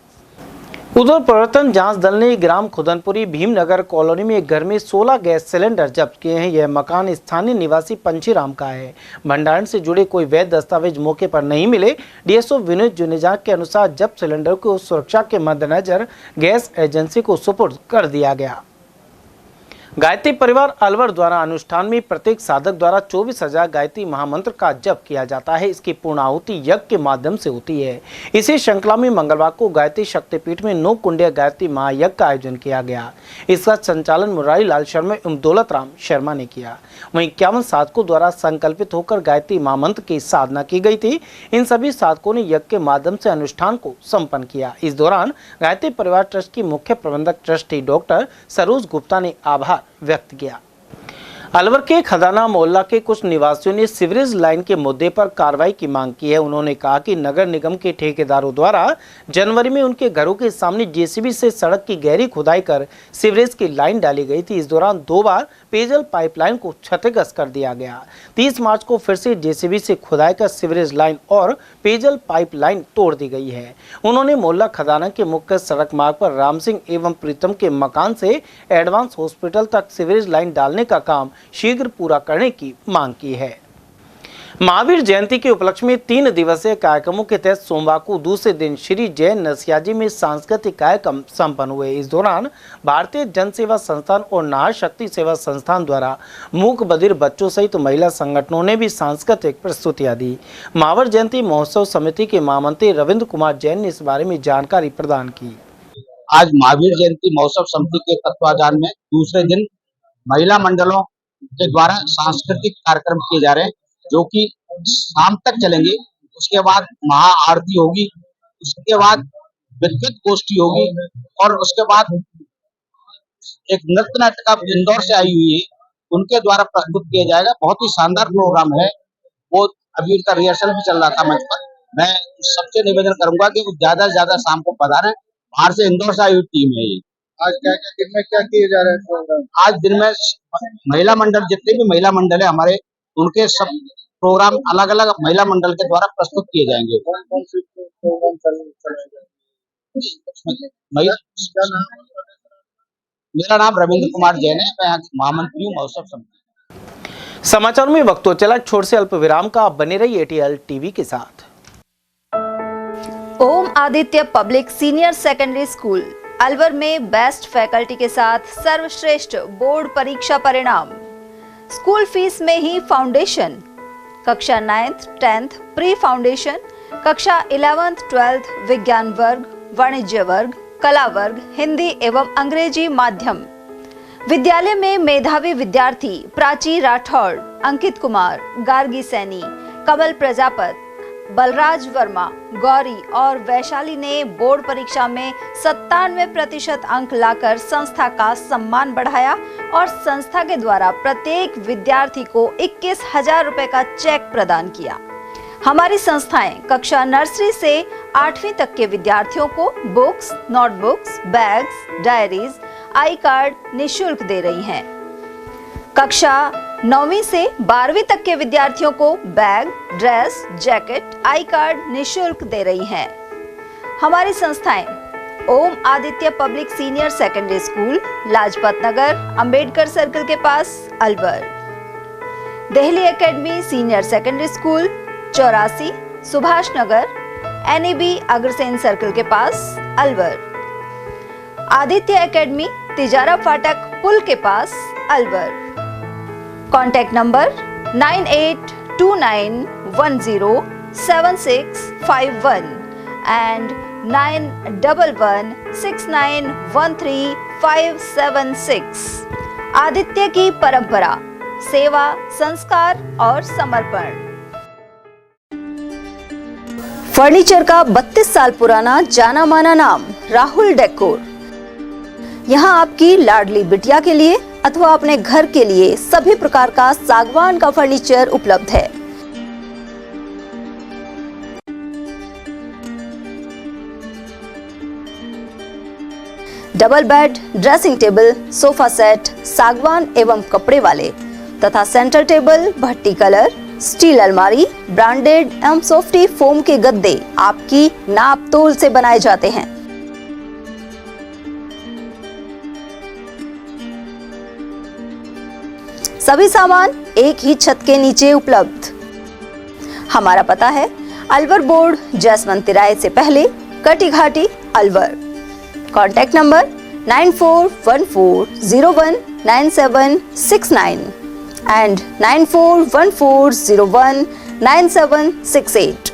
उधर प्रवर्तन जांच दल ने ग्राम खुदनपुरी भीमनगर कॉलोनी में एक घर में 16 गैस सिलेंडर जब्त किए हैं। यह मकान स्थानीय निवासी पंचीराम का है। भंडारण से जुड़े कोई वैध दस्तावेज मौके पर नहीं मिले। डीएसओ विनोद जुनेजा के अनुसार जब्त सिलेंडर को सुरक्षा के मद्देनजर गैस एजेंसी को सुपुर्द कर दिया गया। गायत्री परिवार अलवर द्वारा अनुष्ठान में प्रत्येक साधक द्वारा 24,000 गायत्री महामंत्र का जप किया जाता है। इसकी पूर्णाहुति यज्ञ के माध्यम से होती है। इसी श्रृंखला में मंगलवार को गायत्री शक्तिपीठ में 9 कुंडीय गायत्री महायज्ञ का आयोजन किया गया। इसका संचालन मुरारी लाल शर्मा एवं दौलत राम शर्मा ने किया। वहीं 51 साधकों द्वारा संकल्पित होकर गायत्री महामंत्र की साधना की गई थी। इन सभी साधकों ने यज्ञ के माध्यम से अनुष्ठान को संपन्न किया। इस दौरान गायत्री परिवार ट्रस्ट की मुख्य प्रबंधक ट्रस्टी डॉक्टर सरोज गुप्ता ने आभार व्यक्त किया। अलवर के खदाना मोहल्ला के कुछ निवासियों ने सीवरेज लाइन के मुद्दे पर कार्रवाई की मांग की है। उन्होंने कहा कि नगर निगम के ठेकेदारों द्वारा जनवरी में उनके घरों के सामने जेसीबी से सड़क की गहरी खुदाई कर सीवरेज की लाइन डाली गई थी। इस दौरान 2 बार पेयजल पाइपलाइन को क्षतिग्रस्त कर दिया गया। 30 मार्च को फिर से जेसीबी से खुदाई कर सीवरेज लाइन और पेयजल पाइपलाइन तोड़ दी गई है। उन्होंने मोहल्ला खदाना के मुख्य सड़क मार्ग पर राम सिंह एवं प्रीतम के मकान से एडवांस हॉस्पिटल तक सीवरेज लाइन डालने का काम शीघ्र पूरा करने की मांग की है। महावीर जयंती के उपलक्ष्य में 3 दिवसीय कार्यक्रमों के तहत सोमवार को दूसरे दिन श्री जय नसियाजी में सांस्कृतिक कार्यक्रम संपन्न हुए। इस दौरान भारतीय जन सेवा संस्थान और नाहर शक्ति सेवा संस्थान द्वारा मूक बधिर बच्चों सहित महिला संगठनों ने भी सांस्कृतिक प्रस्तुतियां दी। महावीर जयंती महोत्सव समिति के महामंत्री रविंद्र कुमार जैन ने इस बारे में जानकारी प्रदान की। आज महावीर जयंती महोत्सव समिति के तत्वाधान में दूसरे दिन महिला मंडलों के द्वारा सांस्कृतिक कार्यक्रम किए जा रहे हैं, जो कि शाम तक चलेंगे। उसके बाद महा आरती होगी, उसके बाद विद्युत गोष्ठी होगी और उसके बाद एक नृत्य नाटक इंदौर से आई हुई है, उनके द्वारा प्रस्तुत किया जाएगा। बहुत ही शानदार प्रोग्राम है। वो अभी उनका रिहर्सल भी चल रहा था मंच पर। मैं सबसे निवेदन करूंगा कि वो ज्यादा से ज्यादा शाम को पधारें। बाहर से इंदौर से आई हुई टीम है ये। आज क्या-क्या दिन में क्या किए जा रहे हैं प्रोग्राम? आज दिन में महिला मंडल, जितने भी महिला मंडल है हमारे, उनके सब प्रोग्राम अलग अलग महिला मंडल के द्वारा प्रस्तुत किए जाएंगे। कौन से प्रोग्राम चलेंगे? मेरा नाम रविंद्र कुमार जैन है, मैं महामंत्री हूँ महोत्सव समिति। समाचार में वक्त तो चला, छोड़ से अल्प विराम का। बने रहिए एटीएल टीवी के साथ। Om Aditya public senior secondary school Alwar में बेस्ट फैकल्टी के साथ सर्वश्रेष्ठ बोर्ड परीक्षा परिणाम। स्कूल फीस में ही फाउंडेशन, कक्षा 9th 10th प्री फाउंडेशन, कक्षा 11th 12th विज्ञान वर्ग, वाणिज्य वर्ग, कला वर्ग, हिंदी एवं अंग्रेजी माध्यम। विद्यालय में मेधावी विद्यार्थी प्राची राठौड़, अंकित कुमार, गार्गी सैनी, कमल प्रजापत, बलराज वर्मा, गौरी और वैशाली ने बोर्ड परीक्षा में 97% अंक लाकर संस्था का सम्मान बढ़ाया और संस्था के द्वारा प्रत्येक विद्यार्थी को 21,000 रुपए का चेक प्रदान किया। हमारी संस्थाएं कक्षा नर्सरी से 8वीं तक के विद्यार्थियों को बुक्स, नोटबुक्स, बैग्स, डायरीज, आई कार्ड निःशुल्क दे रही हैं। कक्षा 9वीं से 12वीं तक के विद्यार्थियों को bag, dress, jacket, I card निःशुल्क दे रही हैं। हमारी संस्थाएं Om Aditya public senior secondary school, Lajpat Nagar, Ambedkar circle के पास, Alwar. Delhi academy senior secondary school, 84 Subhash Nagar, NEB Agrasen circle के पास, अलवर। आदित्य एकेडमी तिजारा फाटक पुल के पास, Alwar. Contact number 9829107651 and 9116913576। Aditya की परंपरा, सेवा, संस्कार और समर्पण। फर्नीचर का 32 साल पुराना जाना माना नाम राहुल डेकोर। यहाँ आपकी लाडली बिटिया के लिए अथवा अपने घर के लिए सभी प्रकार का सागवान का फर्नीचर उपलब्ध है। Double bed, dressing table, sofa set सागवान एवं कपड़े वाले तथा सेंटर टेबल, भट्टी कलर, स्टील अलमारी, ब्रांडेड एवं सॉफ्टी फोम के गद्दे आपकी नाप तोल से बनाए जाते हैं। सभी सामान एक ही छत के नीचे उपलब्ध। हमारा पता है अलवर बोर्ड, जसवंत तिराहे से पहले, Kati Ghati, Alwar. Contact number 9414019769 and 9414019768।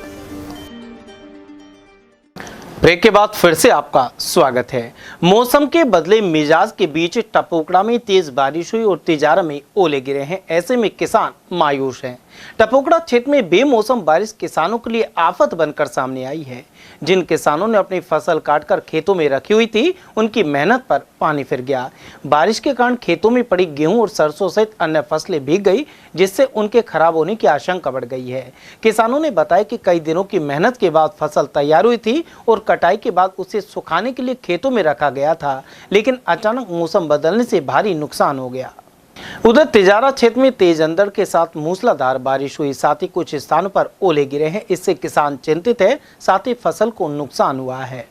Break के बाद फिर से आपका स्वागत है। मौसम के बदले मिजाज के बीच टपोकड़ा में तेज बारिश हुई और तिजारा में ओले गिरे हैं। ऐसे में किसान मायूस हैं। टपोकड़ा क्षेत्र में बेमौसम बारिश किसानों के लिए आफत बनकर सामने आई है। जिन किसानों ने अपनी फसल काटकर खेतों में रखी हुई थी, उनकी मेहनत पर पानी फिर गया। बारिश के कारण खेतों में पड़ी गेहूं और सरसों सहित अन्य फसलें भीग गई, जिससे उनके खराब होने की आशंका बढ़ गई है। किसानों ने बताया कि कई दिनों की मेहनत के बाद फसल तैयार हुई थी और कटाई के बाद उसे सुखाने के लिए खेतों में रखा गया था, लेकिन अचानक मौसम बदलने से भारी नुकसान हो गया। उधर तिजारा क्षेत्र में तेज अंधड़ के साथ मूसलाधार बारिश हुई, साथ ही कुछ स्थानों पर ओले गिरे हैं। इससे किसान चिंतित है, साथ ही फसल को नुकसान हुआ है।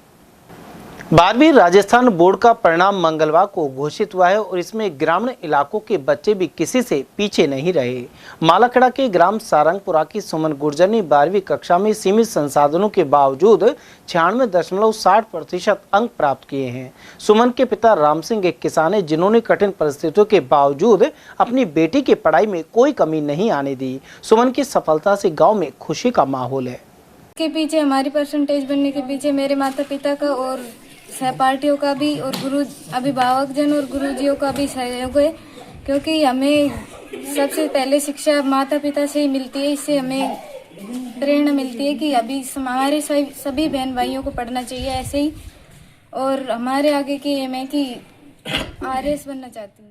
12वीं राजस्थान बोर्ड का परिणाम मंगलवार को घोषित हुआ है और इसमें ग्रामीण इलाकों के बच्चे भी किसी से पीछे नहीं रहे। मालाखेड़ा के ग्राम सारंगपुरा की सुमन गुर्जर ने 12वीं कक्षा में सीमित संसाधनों के बावजूद 96.60% अंक प्राप्त किए हैं। सुमन के पिता राम सिंह एक किसान है, जिन्होंने कठिन परिस्थितियों के बावजूद अपनी बेटी की पढ़ाई में कोई कमी नहीं आने दी। सुमन की सफलता से गाँव में खुशी का माहौल है। के पीछे, हमारी परसेंटेज बनने के पीछे मेरे माता पिता का और सहपाठियों का भी और गुरु अभिभावक जन और गुरुजियों का भी सहयोग है, क्योंकि हमें सबसे पहले शिक्षा माता पिता से ही मिलती है। इससे हमें प्रेरणा मिलती है कि अभी हमारे सभी बहन भाइयों को पढ़ना चाहिए ऐसे ही। और हमारे आगे की एम है कि RS बनना चाहती हूँ।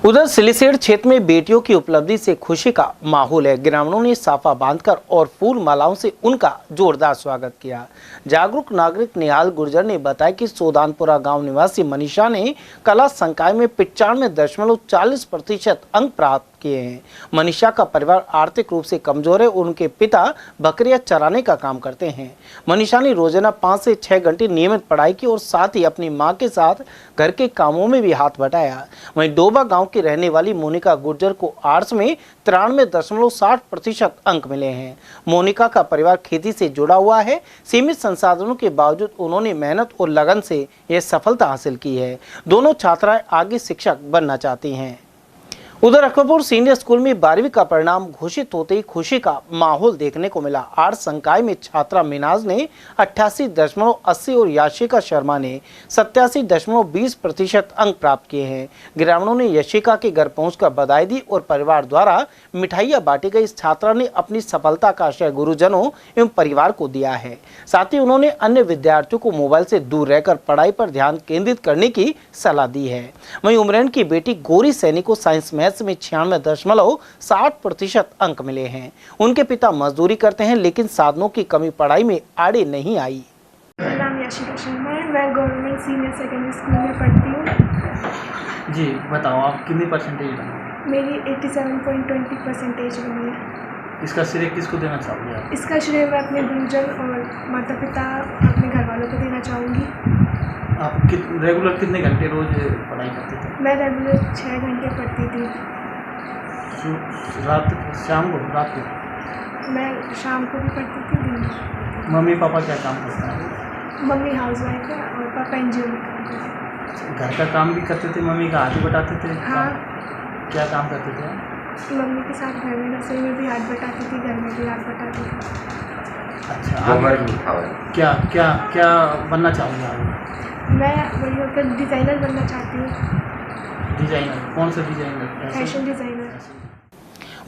उधर सिलीसेड क्षेत्र में बेटियों की उपलब्धि से खुशी का माहौल है। ग्रामीणों ने साफा बांधकर और फूल मालाओं से उनका जोरदार स्वागत किया। जागरूक नागरिक निहाल गुर्जर ने बताया कि सोदानपुरा गांव निवासी मनीषा ने कला संकाय में 95.40% अंक प्राप्त किए हैं। मनीषा का परिवार आर्थिक रूप से कमजोर है और उनके पिता बकरियां चराने का काम करते हैं। मनीषा ने रोजाना 5 से 6 घंटे नियमित पढ़ाई की और साथ ही अपनी मां के साथ घर के कामों में भी हाथ बटाया। वहीं डोबा गांव की रहने वाली मोनिका गुर्जर को आर्ट्स में 93.60% अंक मिले हैं। मोनिका का परिवार खेती से जुड़ा हुआ है। सीमित संसाधनों के बावजूद उन्होंने मेहनत और लगन से यह सफलता हासिल की है। दोनों छात्राएं आगे शिक्षक बनना चाहती हैं। उधर अकबरपुर सीनियर स्कूल में 12वीं का परिणाम घोषित होते ही खुशी का माहौल देखने को मिला। आर्ट्स संकाय में छात्रा मिनाज ने 88.80 और याशिका शर्मा ने 87.20% अंक प्राप्त किए हैं। ग्रामीणों ने यशिका के घर पहुंचकर बधाई दी और परिवार द्वारा मिठाइयां बांटी गई। इस छात्रा ने अपनी सफलता का श्रेय गुरुजनों एवं परिवार को दिया है। साथ ही उन्होंने अन्य विद्यार्थियों को मोबाइल से दूर रहकर पढ़ाई पर ध्यान केंद्रित करने की सलाह दी है। वहीं उमरेन की बेटी गौरी सैनी को साइंस में 96.60% अंक मिले हैं। उनके पिता मजदूरी करते हैं, लेकिन साधनों की कमी पढ़ाई में आड़े नहीं आई। मेरा नाम याशिका शर्मा है। मैं गवर्नमेंट सीनियर सेकेंडरी स्कूल में पढ़ती हूँ। जी बताओ, आप कितनी परसेंटेज बनी? मेरी 87.20% बनी है। इसका श्रेय किसको देना चाहोगे आप? इसका श्रेय मैं अपने गुरुजन और माता पिता, अपने घर वालों को देना चाहूँगी। आप रेगुलर कितने घंटे रोज पढ़ाई करते थे? मैं रेगुलर 6 घंटे पढ़ती थी। रात शाम को? रात को मैं शाम को भी पढ़ती थी, दिन में। मम्मी पापा क्या काम करते हैं? मम्मी हाउसवाइफ है और पापा NGO में काम करते हैं। घर का काम भी करते थे? मम्मी का हाथ भी बटाते थे? हाँ। क्या काम करते थे? मम्मी के साथ घर में रसोई में भी हाथ बटाती थी, घर में भी हाथ बटाती थी। अच्छा, क्या क्या क्या बनना चाहूँगी आप? मैं वही होकर डिज़ाइनर बनना चाहती हूँ। डिज़ाइनर? कौन सा डिज़ाइनर? Fashion designer.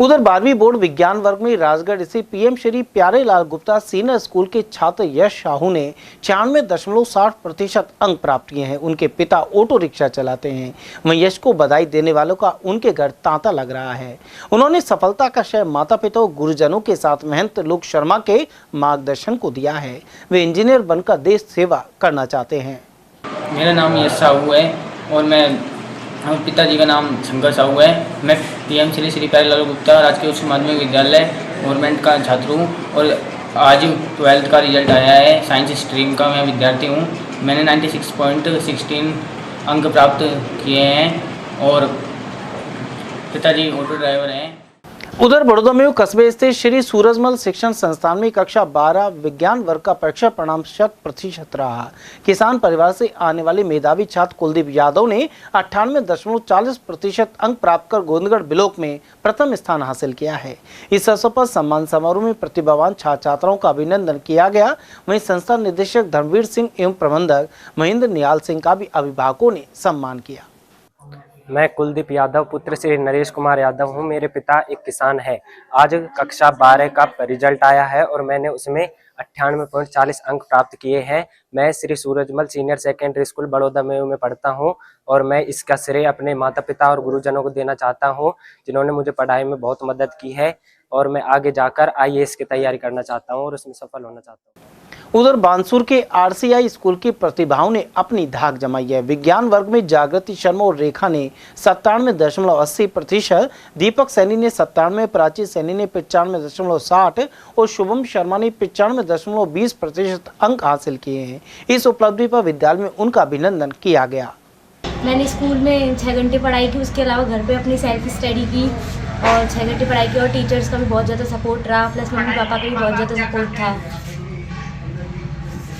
उधर 12वीं बोर्ड विज्ञान वर्ग में राजगढ़ स्थित PM Shri Pyarelal Gupta senior school के छात्र यश साहू ने 96.60% अंक प्राप्त किए हैं। उनके पिता ऑटो रिक्शा चलाते हैं। वहीं यश को बधाई देने वालों का उनके घर तांता लग रहा है। उन्होंने सफलता का श्रेय माता पिता और गुरुजनों के साथ मेहनत लोक शर्मा के मार्गदर्शन को दिया है। वे इंजीनियर बनकर देश सेवा करना चाहते हैं। मेरा नाम यश साहू है और हमारे पिताजी का नाम शंकर साहू है। मैं PM श्री प्यारेलाल गुप्ता राजकीय उच्च माध्यमिक विद्यालय गवर्नमेंट का छात्र हूँ और आज 12th का रिजल्ट आया है। साइंस स्ट्रीम का मैं विद्यार्थी हूँ। मैंने 96.16 अंक प्राप्त किए हैं और पिताजी ऑटो ड्राइवर हैं। उधर बड़ौदा में कस्बे स्थित श्री सूरजमल शिक्षण संस्थान में कक्षा 12 विज्ञान वर्ग का परीक्षा परिणाम 100% रहा। किसान परिवार से आने वाले मेधावी छात्र कुलदीप यादव ने 98.40% अंक प्राप्त कर गोविंदगढ़ ब्लॉक में प्रथम स्थान हासिल किया है। इस अवसर पर सम्मान समारोह में प्रतिभावान छात्र छात्राओं का अभिनंदन किया गया। वहीं संस्था निदेशक धर्मवीर सिंह एवं प्रबंधक महेंद्र नियाल सिंह का भी अभिभावकों ने सम्मान किया। मैं कुलदीप यादव पुत्र श्री नरेश कुमार यादव हूं। मेरे पिता एक किसान है। आज कक्षा 12 का रिजल्ट आया है और मैंने उसमें 98.40 अंक प्राप्त किए हैं। मैं Shri Surajmal senior secondary school Baroda में पढ़ता हूं और मैं इसका श्रेय अपने माता पिता और गुरुजनों को देना चाहता हूं, जिन्होंने मुझे पढ़ाई में बहुत मदद की है और मैं आगे जाकर IAS की तैयारी करना चाहता हूं और उसमें सफल होना चाहता हूं। उधर बानसूर के RCI स्कूल की प्रतिभाओं ने अपनी धाक जमाई है। विज्ञान वर्ग में जागृति शर्मा और रेखा ने 97.80%, दीपक सैनी ने 97, प्राची सैनी ने 95.60 और शुभम शर्मा ने 95.20% अंक हासिल किए हैं। इस उपलब्धि पर विद्यालय में उनका अभिनंदन किया गया। मैंने स्कूल में 6 घंटे पढ़ाई की, उसके अलावा घर पे अपनी सेल्फ स्टडी की और 6 घंटे पढ़ाई की और टीचर्स का भी बहुत ज़्यादा सपोर्ट रहा, प्लस मम्मी पापा का भी बहुत ज़्यादा सपोर्ट था।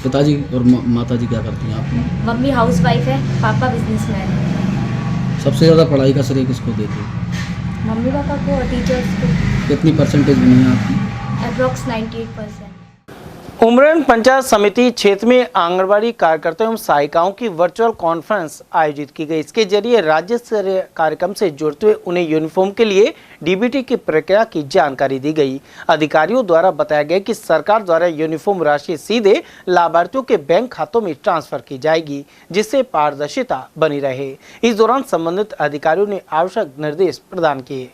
पिताजी और माताजी क्या करती हैं आप? मम्मी हाउस वाइफ है, पापा बिजनेसमैन है। सबसे ज़्यादा पढ़ाई का श्रेय किसको देते हैं? मम्मी पापा को और टीचर्स को। कितनी परसेंटेज बनी है आपकी? अप्रॉक्स 98%। उमरन पंचायत समिति क्षेत्र में आंगनबाड़ी कार्यकर्ताओं एवं सहायिकाओं की वर्चुअल कॉन्फ्रेंस आयोजित की गई। इसके जरिए राज्य स्तरीय कार्यक्रम से जुड़ते हुए उन्हें यूनिफॉर्म के लिए DBT की प्रक्रिया की जानकारी दी गई। अधिकारियों द्वारा बताया गया कि सरकार द्वारा यूनिफॉर्म राशि सीधे लाभार्थियों के बैंक खातों में ट्रांसफर की जाएगी, जिससे पारदर्शिता बनी रहे। इस दौरान संबंधित अधिकारियों ने आवश्यक निर्देश प्रदान किए।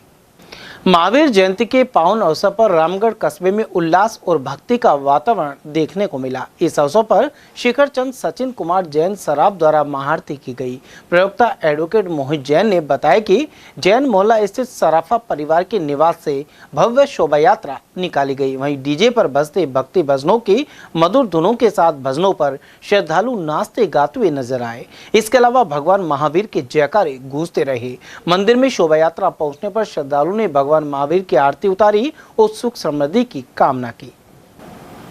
महावीर जयंती के पावन अवसर पर रामगढ़ कस्बे में उल्लास और भक्ति का वातावरण देखने को मिला। इस अवसर पर शिखर चंद सचिन कुमार जैन सराफ द्वारा महाआरती की गई। प्रवक्ता एडवोकेट मोहित जैन ने बताया कि जैन मोहल्ला स्थित सराफा परिवार के निवास से भव्य शोभा यात्रा निकाली गई। वहीं डीजे पर बजते भक्ति भजनों की मधुर धुनों के साथ भजनों पर श्रद्धालु नाचते गाते हुए नजर आए। इसके अलावा भगवान महावीर के जयकारे गूंजते रहे। मंदिर में शोभा यात्रा पहुंचने पर श्रद्धालु ने भगवान महावीर की आरती उतारी और सुख समृद्धि की कामना की।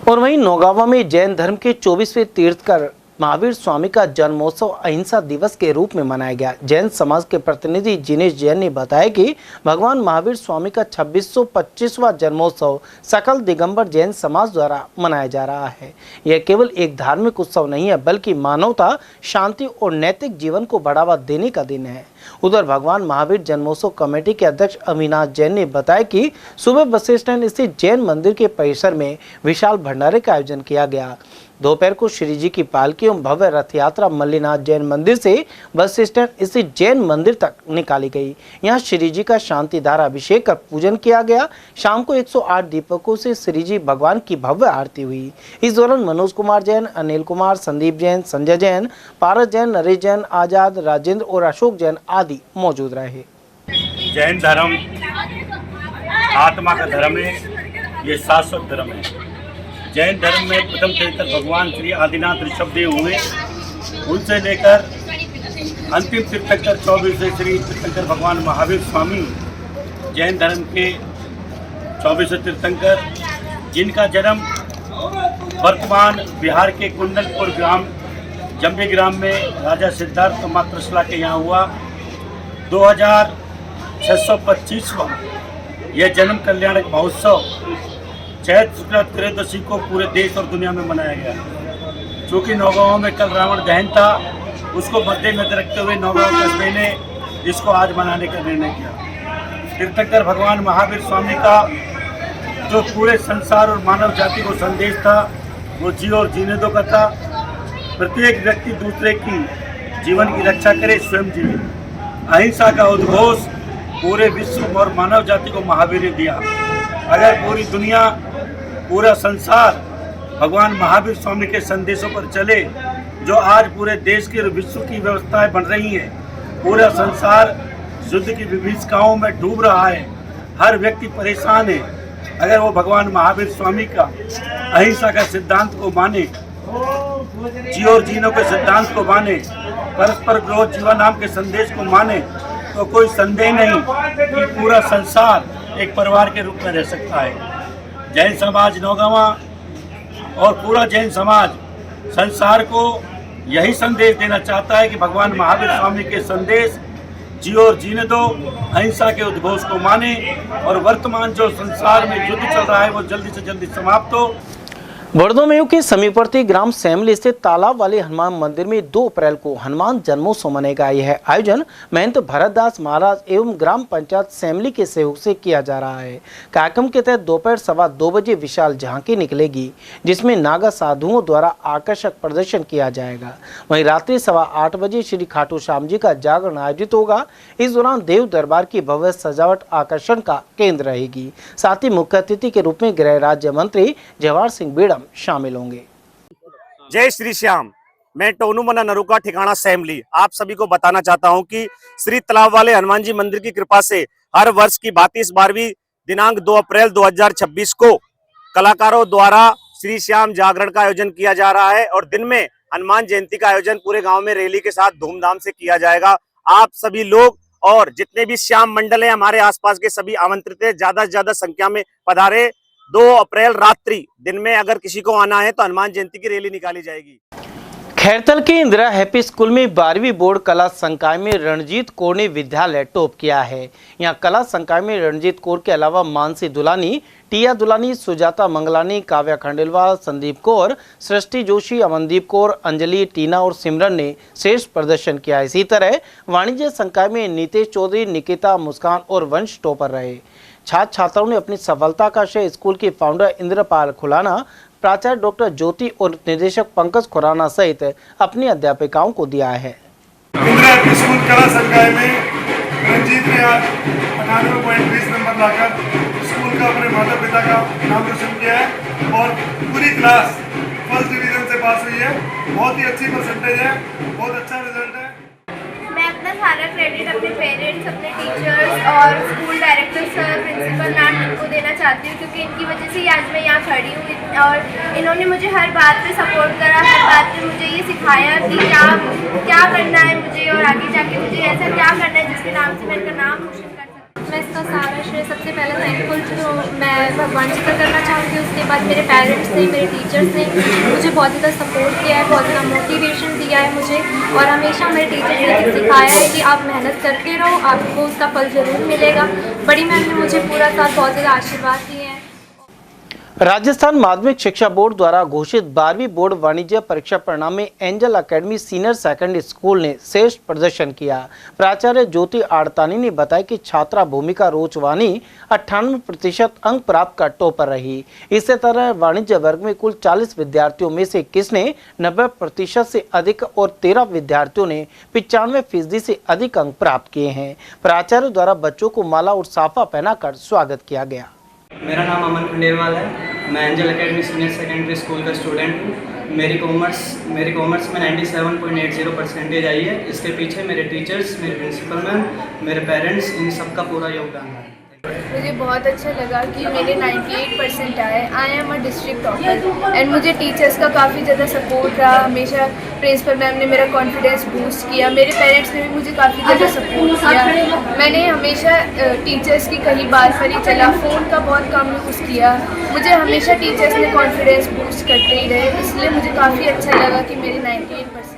और वहीं नौगावा में जैन धर्म के 24वें तीर्थकर महावीर स्वामी का जन्मोत्सव अहिंसा दिवस के रूप में मनाया गया। जैन समाज के प्रतिनिधि जिनेश जैन ने बताया कि भगवान महावीर स्वामी का 2625वां जन्मोत्सव सकल दिगंबर जैन समाज द्वारा मनाया जा रहा है। यह केवल एक धार्मिक उत्सव नहीं है, बल्कि मानवता, शांति और नैतिक जीवन को बढ़ावा देने का दिन है। उधर भगवान महावीर जन्मोत्सव कमेटी के अध्यक्ष अविनाश जैन ने बताया कि सुबह बस स्टैंड स्थित जैन मंदिर के परिसर में विशाल भंडारे का आयोजन किया गया। दोपहर को श्री जी की पालकी एवं भव्य रथ यात्रा मल्लीनाथ जैन मंदिर से बस स्टैंड स्थित जैन मंदिर तक निकाली गई। यहां श्री जी का शांति धारा अभिषेक कर पूजन किया गया। शाम को 108 दीपकों से श्री जी भगवान की भव्य आरती हुई। इस दौरान मनोज कुमार जैन, अनिल कुमार, संदीप जैन, संजय जैन, पारस जैन, नरेश जैन, आजाद, राजेंद्र और अशोक जैन आदि मौजूद रहे। जैन धर्म आत्मा का धर्म है, ये शाश्वत धर्म है। जैन धर्म में प्रथम तीर्थकर भगवान श्री आदिनाथ ऋषभदेव हुए, उनसे लेकर अंतिम तीर्थकर 24वें श्री तीर्थकर भगवान महावीर स्वामी जैन धर्म के 24वें तीर्थकर, जिनका जन्म वर्तमान बिहार के कुंडलपुर ग्राम जम्बी ग्राम में राजा सिद्धार्थ मातृशला के यहाँ हुआ। 2625वां यह जन्म कल्याणक महोत्सव चैत्र शुक्ल त्रयोदशी को पूरे देश और दुनिया में मनाया गया। चूँकि नौगांव में कल रावण दहन था, उसको मद्देनजर रखते हुए नौगांव कस्बे ने इसको आज मनाने का निर्णय किया। तीर्थंकर भगवान महावीर स्वामी का जो पूरे संसार और मानव जाति को संदेश था, वो जियो और जीने दो का था। प्रत्येक व्यक्ति दूसरे की जीवन की रक्षा करे, स्वयं जीवे। अहिंसा का उद्घोष पूरे विश्व और मानव जाति को महावीर ने दिया। अगर पूरी दुनिया, पूरा संसार भगवान महावीर स्वामी के संदेशों पर चले, जो आज पूरे देश के और विश्व की व्यवस्थाएं बन रही हैं, पूरा संसार युद्ध की विभीषिकाओं में डूब रहा है, हर व्यक्ति परेशान है, अगर वो भगवान महावीर स्वामी का अहिंसा का सिद्धांत को माने, जियो और जीनो के सिद्धांत को माने, परस्पर विरोध जीवन नाम के संदेश को माने, तो कोई संदेह नहीं कि पूरा संसार एक परिवार के रूप में रह सकता है। जैन समाज नौगावा और पूरा जैन समाज संसार को यही संदेश देना चाहता है कि भगवान महावीर स्वामी के संदेश जियो और जीने दो, अहिंसा के उद्घोष को माने और वर्तमान जो संसार में युद्ध चल रहा है वो जल्दी से जल्दी समाप्त हो। बड़दोमेव के समीपवर्ती ग्राम सैमली स्थित तालाब वाले हनुमान मंदिर में 2 अप्रैल को हनुमान जन्मोत्सव मनाएगा। यह आयोजन महंत भरतदास महाराज एवं ग्राम पंचायत सैमली के सहयोग से किया जा रहा है। कार्यक्रम के तहत दोपहर 2:15 बजे विशाल झांकी निकलेगी, जिसमें नागा साधुओं द्वारा आकर्षक प्रदर्शन किया जाएगा। वहीं रात्रि 8:15 बजे श्री खाटू श्याम जी का जागरण आयोजित होगा। इस दौरान देव दरबार की भव्य सजावट आकर्षण का केंद्र रहेगी। साथ ही मुख्य अतिथि के रूप में गृह राज्य मंत्री जवाहर सिंह बेड़म शामिल होंगे। जय श्री श्याम। मैं टोनू मना नरुका ठिकाना सैमली आप सभी को बताना चाहता हूं कि श्री तालाब वाले हनुमान जी मंदिर की कृपा से हर वर्ष की भांति इस बार भी दिनांक 2 अप्रैल 2026 को कलाकारों द्वारा श्री श्याम जागरण का आयोजन किया जा रहा है और दिन में हनुमान जयंती का आयोजन पूरे गांव में रैली के साथ धूमधाम से किया जाएगा। आप सभी लोग और जितने भी श्याम मंडल है हमारे आसपास के सभी आमंत्रित है, ज्यादा से ज्यादा संख्या में पधारे। 2 अप्रैल रात्रि दिन में अगर किसी को आना है तो हनुमान जयंती की रैली निकाली जाएगी। खैरतल के इंदिरा हैप्पी स्कूल में 12वीं बोर्ड कला संकाय में रणजीत कौर ने विद्यालय टॉप किया है। यहां कला संकाय में रणजीत कौर के अलावा मानसी दुलानी, टिया दुलानी, सुजाता मंगलानी, काव्या खंडेलवाल, संदीप कौर, सृष्टि जोशी, अमनदीप कौर, अंजलि, टीना और सिमरन ने श्रेष्ठ प्रदर्शन किया। इसी तरह वाणिज्य संकाय में नीतेश चौधरी, निकिता, मुस्कान और वंश टॉपर रहे। छात्र छात्राओं ने अपनी सफलता का श्रेय स्कूल के फाउंडर इंद्रपाल खुराना, प्राचार्य डॉक्टर ज्योति और निदेशक पंकज खुराना सहित अपनी अध्यापिकाओं को दिया है। इंदिरा हैप्पी स्कूल कला संकाय में रंजीत ने आज 98.20 नंबर लाकर स्कूल का अपने माता पिता का नाम रोशन किया है और पूरी क्लास फर्स्ट डिवीजन से पास हुई है। बहुत ही अच्छी परसेंटेज है, बहुत अच्छा रिजल्ट है। मैं अपना सारा क्रेडिट अपने पेरेंट्स, अपने टीचर्स और school director sir, principal ma'am इनको देना चाहती हूँ, क्योंकि इनकी वजह से ही आज मैं यहाँ खड़ी हूँ और इन्होंने मुझे हर बात पे सपोर्ट करा, हर बात पे मुझे ये सिखाया कि क्या करना है मुझे और आगे जाके मुझे ऐसा क्या करना है जिसके नाम से मैं इनका नाम रोशन कर सकूँ। मैं इसका सारा श्रेय सबसे पहले थैंकफुल जो मैं भगवान जी का करना चाहूँगी। उसके बाद मेरे पेरेंट्स ने, मेरे टीचर्स ने मुझे बहुत ज़्यादा सपोर्ट किया है, बहुत ज़्यादा मोटिवेशन दिया है मुझे और हमेशा मेरे टीचर्स ने सिखाया है कि आप मेहनत करते रहो, आपको उसका फल ज़रूर मिलेगा। बड़ी मैम ने मुझे पूरा साल बहुत ज़्यादा आशीर्वाद दिए हैं। राजस्थान माध्यमिक शिक्षा बोर्ड द्वारा घोषित 12वीं बोर्ड वाणिज्य परीक्षा परिणाम में angel academy senior secondary school ने श्रेष्ठ प्रदर्शन किया। प्राचार्य ज्योति आड़तानी ने बताया कि छात्रा भूमिका रोचवानी 98% अंक प्राप्त कर टॉपर रही। इसी तरह वाणिज्य वर्ग में कुल 40 विद्यार्थियों में से 21 ने 90% से अधिक और 13 विद्यार्थियों ने 95% से अधिक अंक प्राप्त किए हैं। प्राचार्य द्वारा बच्चों को माला और साफा पहनाकर स्वागत किया गया। मेरा नाम अमन खंडेलवाल है। मैं angel academy senior secondary school का स्टूडेंट हूँ। मेरी कॉमर्स में 97.80 परसेंटेज आई है। इसके पीछे मेरे टीचर्स, मेरे प्रिंसिपल मैम, मेरे पेरेंट्स, इन सब का पूरा योगदान है। मुझे बहुत अच्छा लगा कि मेरे 98% आए। I am a district topper and मुझे टीचर्स का काफ़ी ज़्यादा सपोर्ट रहा। हमेशा प्रिंसिपल मैम ने मेरा कॉन्फिडेंस बूस्ट किया। मेरे पेरेंट्स ने भी मुझे काफ़ी ज़्यादा सपोर्ट किया। मैंने हमेशा टीचर्स की कहीं बात पर ही चला, फ़ोन का बहुत कम यूज़ किया। मुझे हमेशा टीचर्स ने कॉन्फिडेंस बूस्ट करते ही रहे, इसलिए मुझे काफ़ी अच्छा लगा कि मेरे 98%।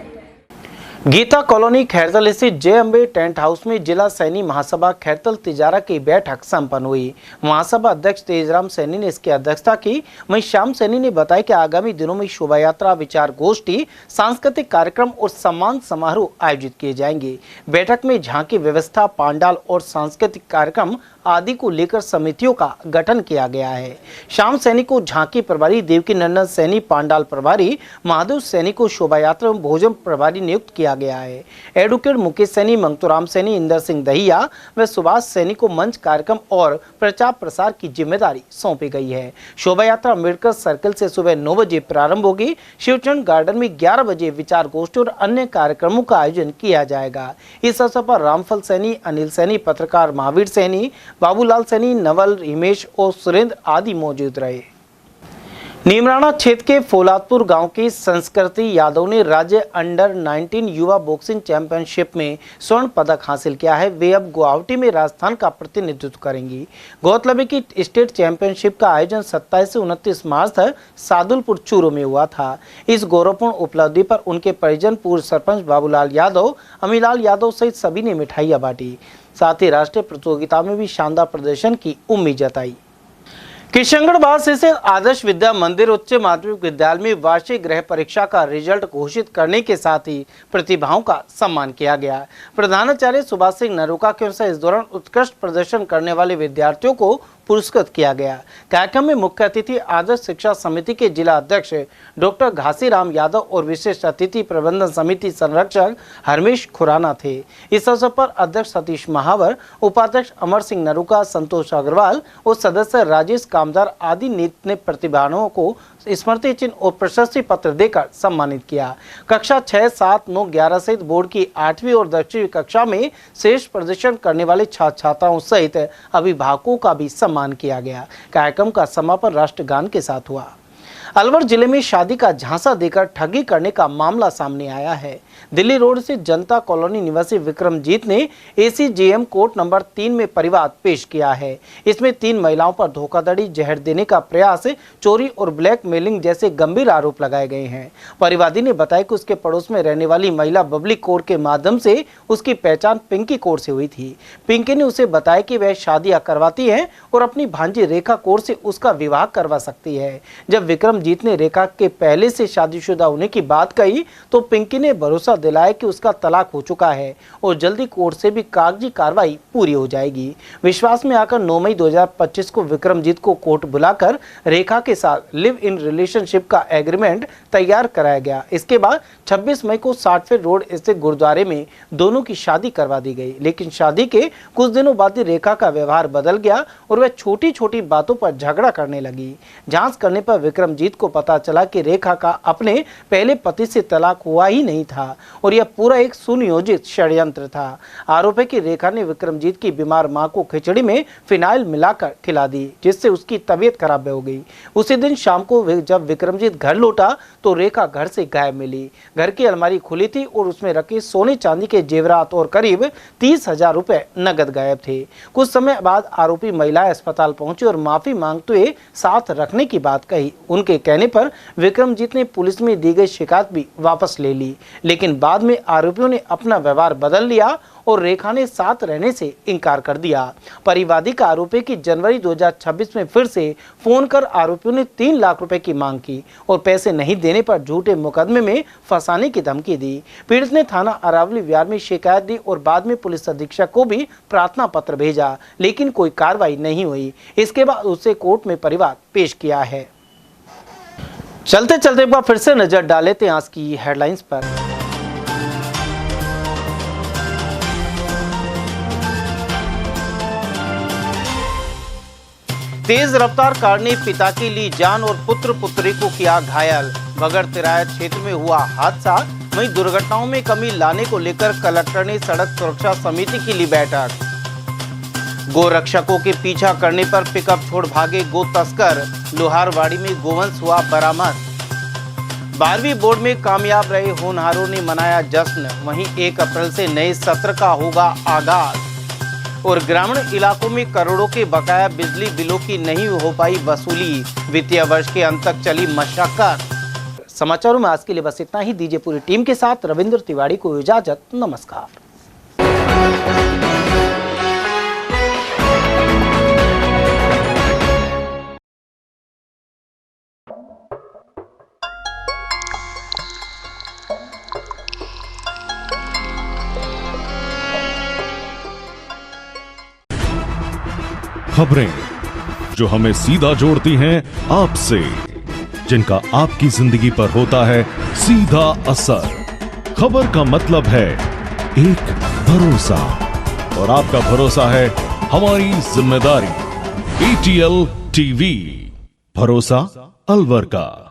गीता कॉलोनी खैरतल स्थित जय अम्बे टेंट हाउस में जिला सैनी महासभा खैरतल तिजारा की बैठक संपन्न हुई। महासभा अध्यक्ष तेजराम सैनी ने इसकी अध्यक्षता की। वहीं श्याम सैनी ने बताया कि आगामी दिनों में शोभा यात्रा, विचार गोष्ठी, सांस्कृतिक कार्यक्रम और सम्मान समारोह आयोजित किए जाएंगे। बैठक में झांकी व्यवस्था, पांडाल और सांस्कृतिक कार्यक्रम आदि को लेकर समितियों का गठन किया गया है। श्याम सैनी को झांकी प्रभारी, देवकी नंदन सैनी पांडाल प्रभारी, महादेव सैनी को शोभा यात्रा एवं भोजन प्रभारी नियुक्त किया गया है। एडवोकेट मुकेश सैनी, मंगतूराम सैनी, इंदर सिंह दहिया व सुभाष सैनी को मंच कार्यक्रम और प्रचार प्रसार की जिम्मेदारी सौंपी गई है। शोभा यात्रा अम्बेडकर सर्कल से सुबह 9 बजे प्रारंभ होगी। शिवचंद गार्डन में 11 बजे विचार गोष्ठी और अन्य कार्यक्रमों का आयोजन किया जाएगा। इस अवसर पर रामफल सैनी, अनिल सैनी, पत्रकार महावीर सैनी, बाबूलाल सैनी, नवल, हिमेश और सुरेंद्र आदि मौजूद रहे। नीमराना क्षेत्र के फौलादपुर गांव की संस्कृति यादव ने राज्य अंडर 19 युवा बॉक्सिंग चैंपियनशिप में स्वर्ण पदक हासिल किया है। वे अब गुवाहाटी में राजस्थान का प्रतिनिधित्व करेंगी। गौरतलब है कि स्टेट चैंपियनशिप का आयोजन 27 से 29 मार्च तक सादुलपुर चूरू में हुआ था। इस गौरवपूर्ण उपलब्धि पर उनके परिजन, पूर्व सरपंच बाबूलाल यादव, अमीलाल यादव सहित सभी ने मिठाइयां बांटी। साथ ही राष्ट्रीय प्रतियोगिता में भी शानदार प्रदर्शन की उम्मीद जताई। किशनगढ़ से आदर्श विद्या मंदिर उच्च माध्यमिक विद्यालय में वार्षिक गृह परीक्षा का रिजल्ट घोषित करने के साथ ही प्रतिभाओं का सम्मान किया गया। प्रधानाचार्य सुभाष सिंह नरूका के अनुसार इस दौरान उत्कृष्ट प्रदर्शन करने वाले विद्यार्थियों को पुरस्कृत किया गया। कार्यक्रम में मुख्य अतिथि आदर्श शिक्षा समिति के जिला अध्यक्ष डॉक्टर घासीराम यादव और विशेष अतिथि प्रबंधन समिति संरक्षक हरमेश खुराना थे। इस अवसर पर अध्यक्ष सतीश महावर, उपाध्यक्ष अमर सिंह नरूका, संतोष अग्रवाल और सदस्य राजेश कामदार आदि ने प्रतिभागियों को स्मृति चिन्ह और प्रशस्ति पत्र देकर सम्मानित किया। कक्षा 6, 7, 9, 11 सहित बोर्ड की 8वीं और 10वीं कक्षा में श्रेष्ठ प्रदर्शन करने वाले छात्र छात्राओं सहित अभिभावकों का भी सम्मान किया गया। कार्यक्रम का समापन राष्ट्रगान के साथ हुआ। अलवर जिले में शादी का झांसा देकर ठगी करने का मामला सामने आया है। दिल्ली रोड से जनता कॉलोनी निवासी विक्रमजीत ने ACJM कोर्ट नंबर 3 में परिवाद पेश किया है। इसमें 3 महिलाओं पर धोखाधड़ी, जहर देने का प्रयास, चोरी और ब्लैकमेलिंग जैसे गंभीर आरोप लगाए गए हैं। परिवादी ने बताया कि उसके पड़ोस में रहने वाली महिला बबली कौर के माध्यम से उसकी पहचान पिंकी कौर से हुई थी। पिंकी ने उसे बताया कि वह शादियां करवाती है और अपनी भांजी रेखा कौर से उसका विवाह करवा सकती है। जब विक्रमजीत ने रेखा के पहले से शादीशुदा होने की बात कही तो पिंकी ने भरोसा दिलाया कि उसका तलाक हो चुका है और जल्दी कोर्ट से भी कागजी कार्रवाई पूरी हो जाएगी। विश्वास में आकर 9 मई 2025 को विक्रमजीत को कोर्ट बुलाकर रेखा के साथ लिव इन रिलेशनशिप का एग्रीमेंट तैयार कराया गया। इसके बाद 26 मई को 60 फीट रोड स्थित गुरुद्वारे में दोनों की शादी करवा दी गई। लेकिन शादी के कुछ दिनों बाद ही रेखा का व्यवहार बदल गया और वह छोटी छोटी बातों पर झगड़ा करने लगी। जांच करने पर विक्रमजीत को पता चला कि रेखा का अपने पहले पति से तलाक हुआ ही नहीं था और यह पूरा एक सुनियोजित षड्यंत्र था। आरोप है कि रेखा ने विक्रमजीत की बीमार मां को खिचड़ी में फिनाइल मिलाकर खिला दी, जिससे उसकी तबीयत खराब हो गई। उसी दिन शाम को जब विक्रमजीत घर लौटा तो रेखा घर से गायब मिली। घर की अलमारी खुली थी और उसमें रखे सोने चांदी के जेवरात और करीब 30,000 रुपए नगद गायब थे। कुछ समय बाद आरोपी महिलाएं अस्पताल पहुंची और माफी मांगते हुए साथ रखने की बात कही। उनके कहने पर विक्रमजीत ने पुलिस में दी गई शिकायत भी वापस ले ली, लेकिन बाद में आरोपियों ने अपना व्यवहार बदल लिया और रेखा ने साथ रहने से इनकार कर दिया। परिवादी का आरोप है कि जनवरी 2026 में फिर से फोन कर आरोपियों ने 3 लाख रुपए की मांग की और पैसे नहीं देने पर झूठे मुकदमे में फंसाने की धमकी दी। पीड़ित ने थाना अरावली विहार में शिकायत दी और बाद में पुलिस अधीक्षक को भी प्रार्थना पत्र भेजा, लेकिन कोई कार्रवाई नहीं हुई। इसके बाद उसे कोर्ट में परिवाद पेश किया है। चलते चलते एक बार फिर से नजर डाल लेते हैं आज की हेडलाइंस पर। तेज रफ्तार कार ने पिता की ली जान और पुत्र पुत्री को किया घायल। बगड़ तिराया क्षेत्र में हुआ हादसा। वहीं दुर्घटनाओं में कमी लाने को लेकर कलेक्टर ने सड़क सुरक्षा समिति की ली बैठक। गो रक्षकों के पीछा करने पर पिकअप छोड़ भागे गो तस्कर। लोहारवाड़ी में गोवंश हुआ बरामद। 12वीं बोर्ड में कामयाब रहे होनहारों ने मनाया जश्न। वहीं 1 अप्रैल से नए सत्र का होगा आगाज। और ग्रामीण इलाकों में करोड़ों के बकाया बिजली बिलों की नहीं हो पाई वसूली। वित्तीय वर्ष के अंत तक चली मशक्कत। समाचारों में आज के लिए बस इतना ही। दीजिए पूरी टीम के साथ रविंद्र तिवारी को इजाजत। नमस्कार। खबरें जो हमें सीधा जोड़ती हैं आपसे, जिनका आपकी जिंदगी पर होता है सीधा असर। खबर का मतलब है एक भरोसा, और आपका भरोसा है हमारी जिम्मेदारी। ATL TV, भरोसा अलवर का।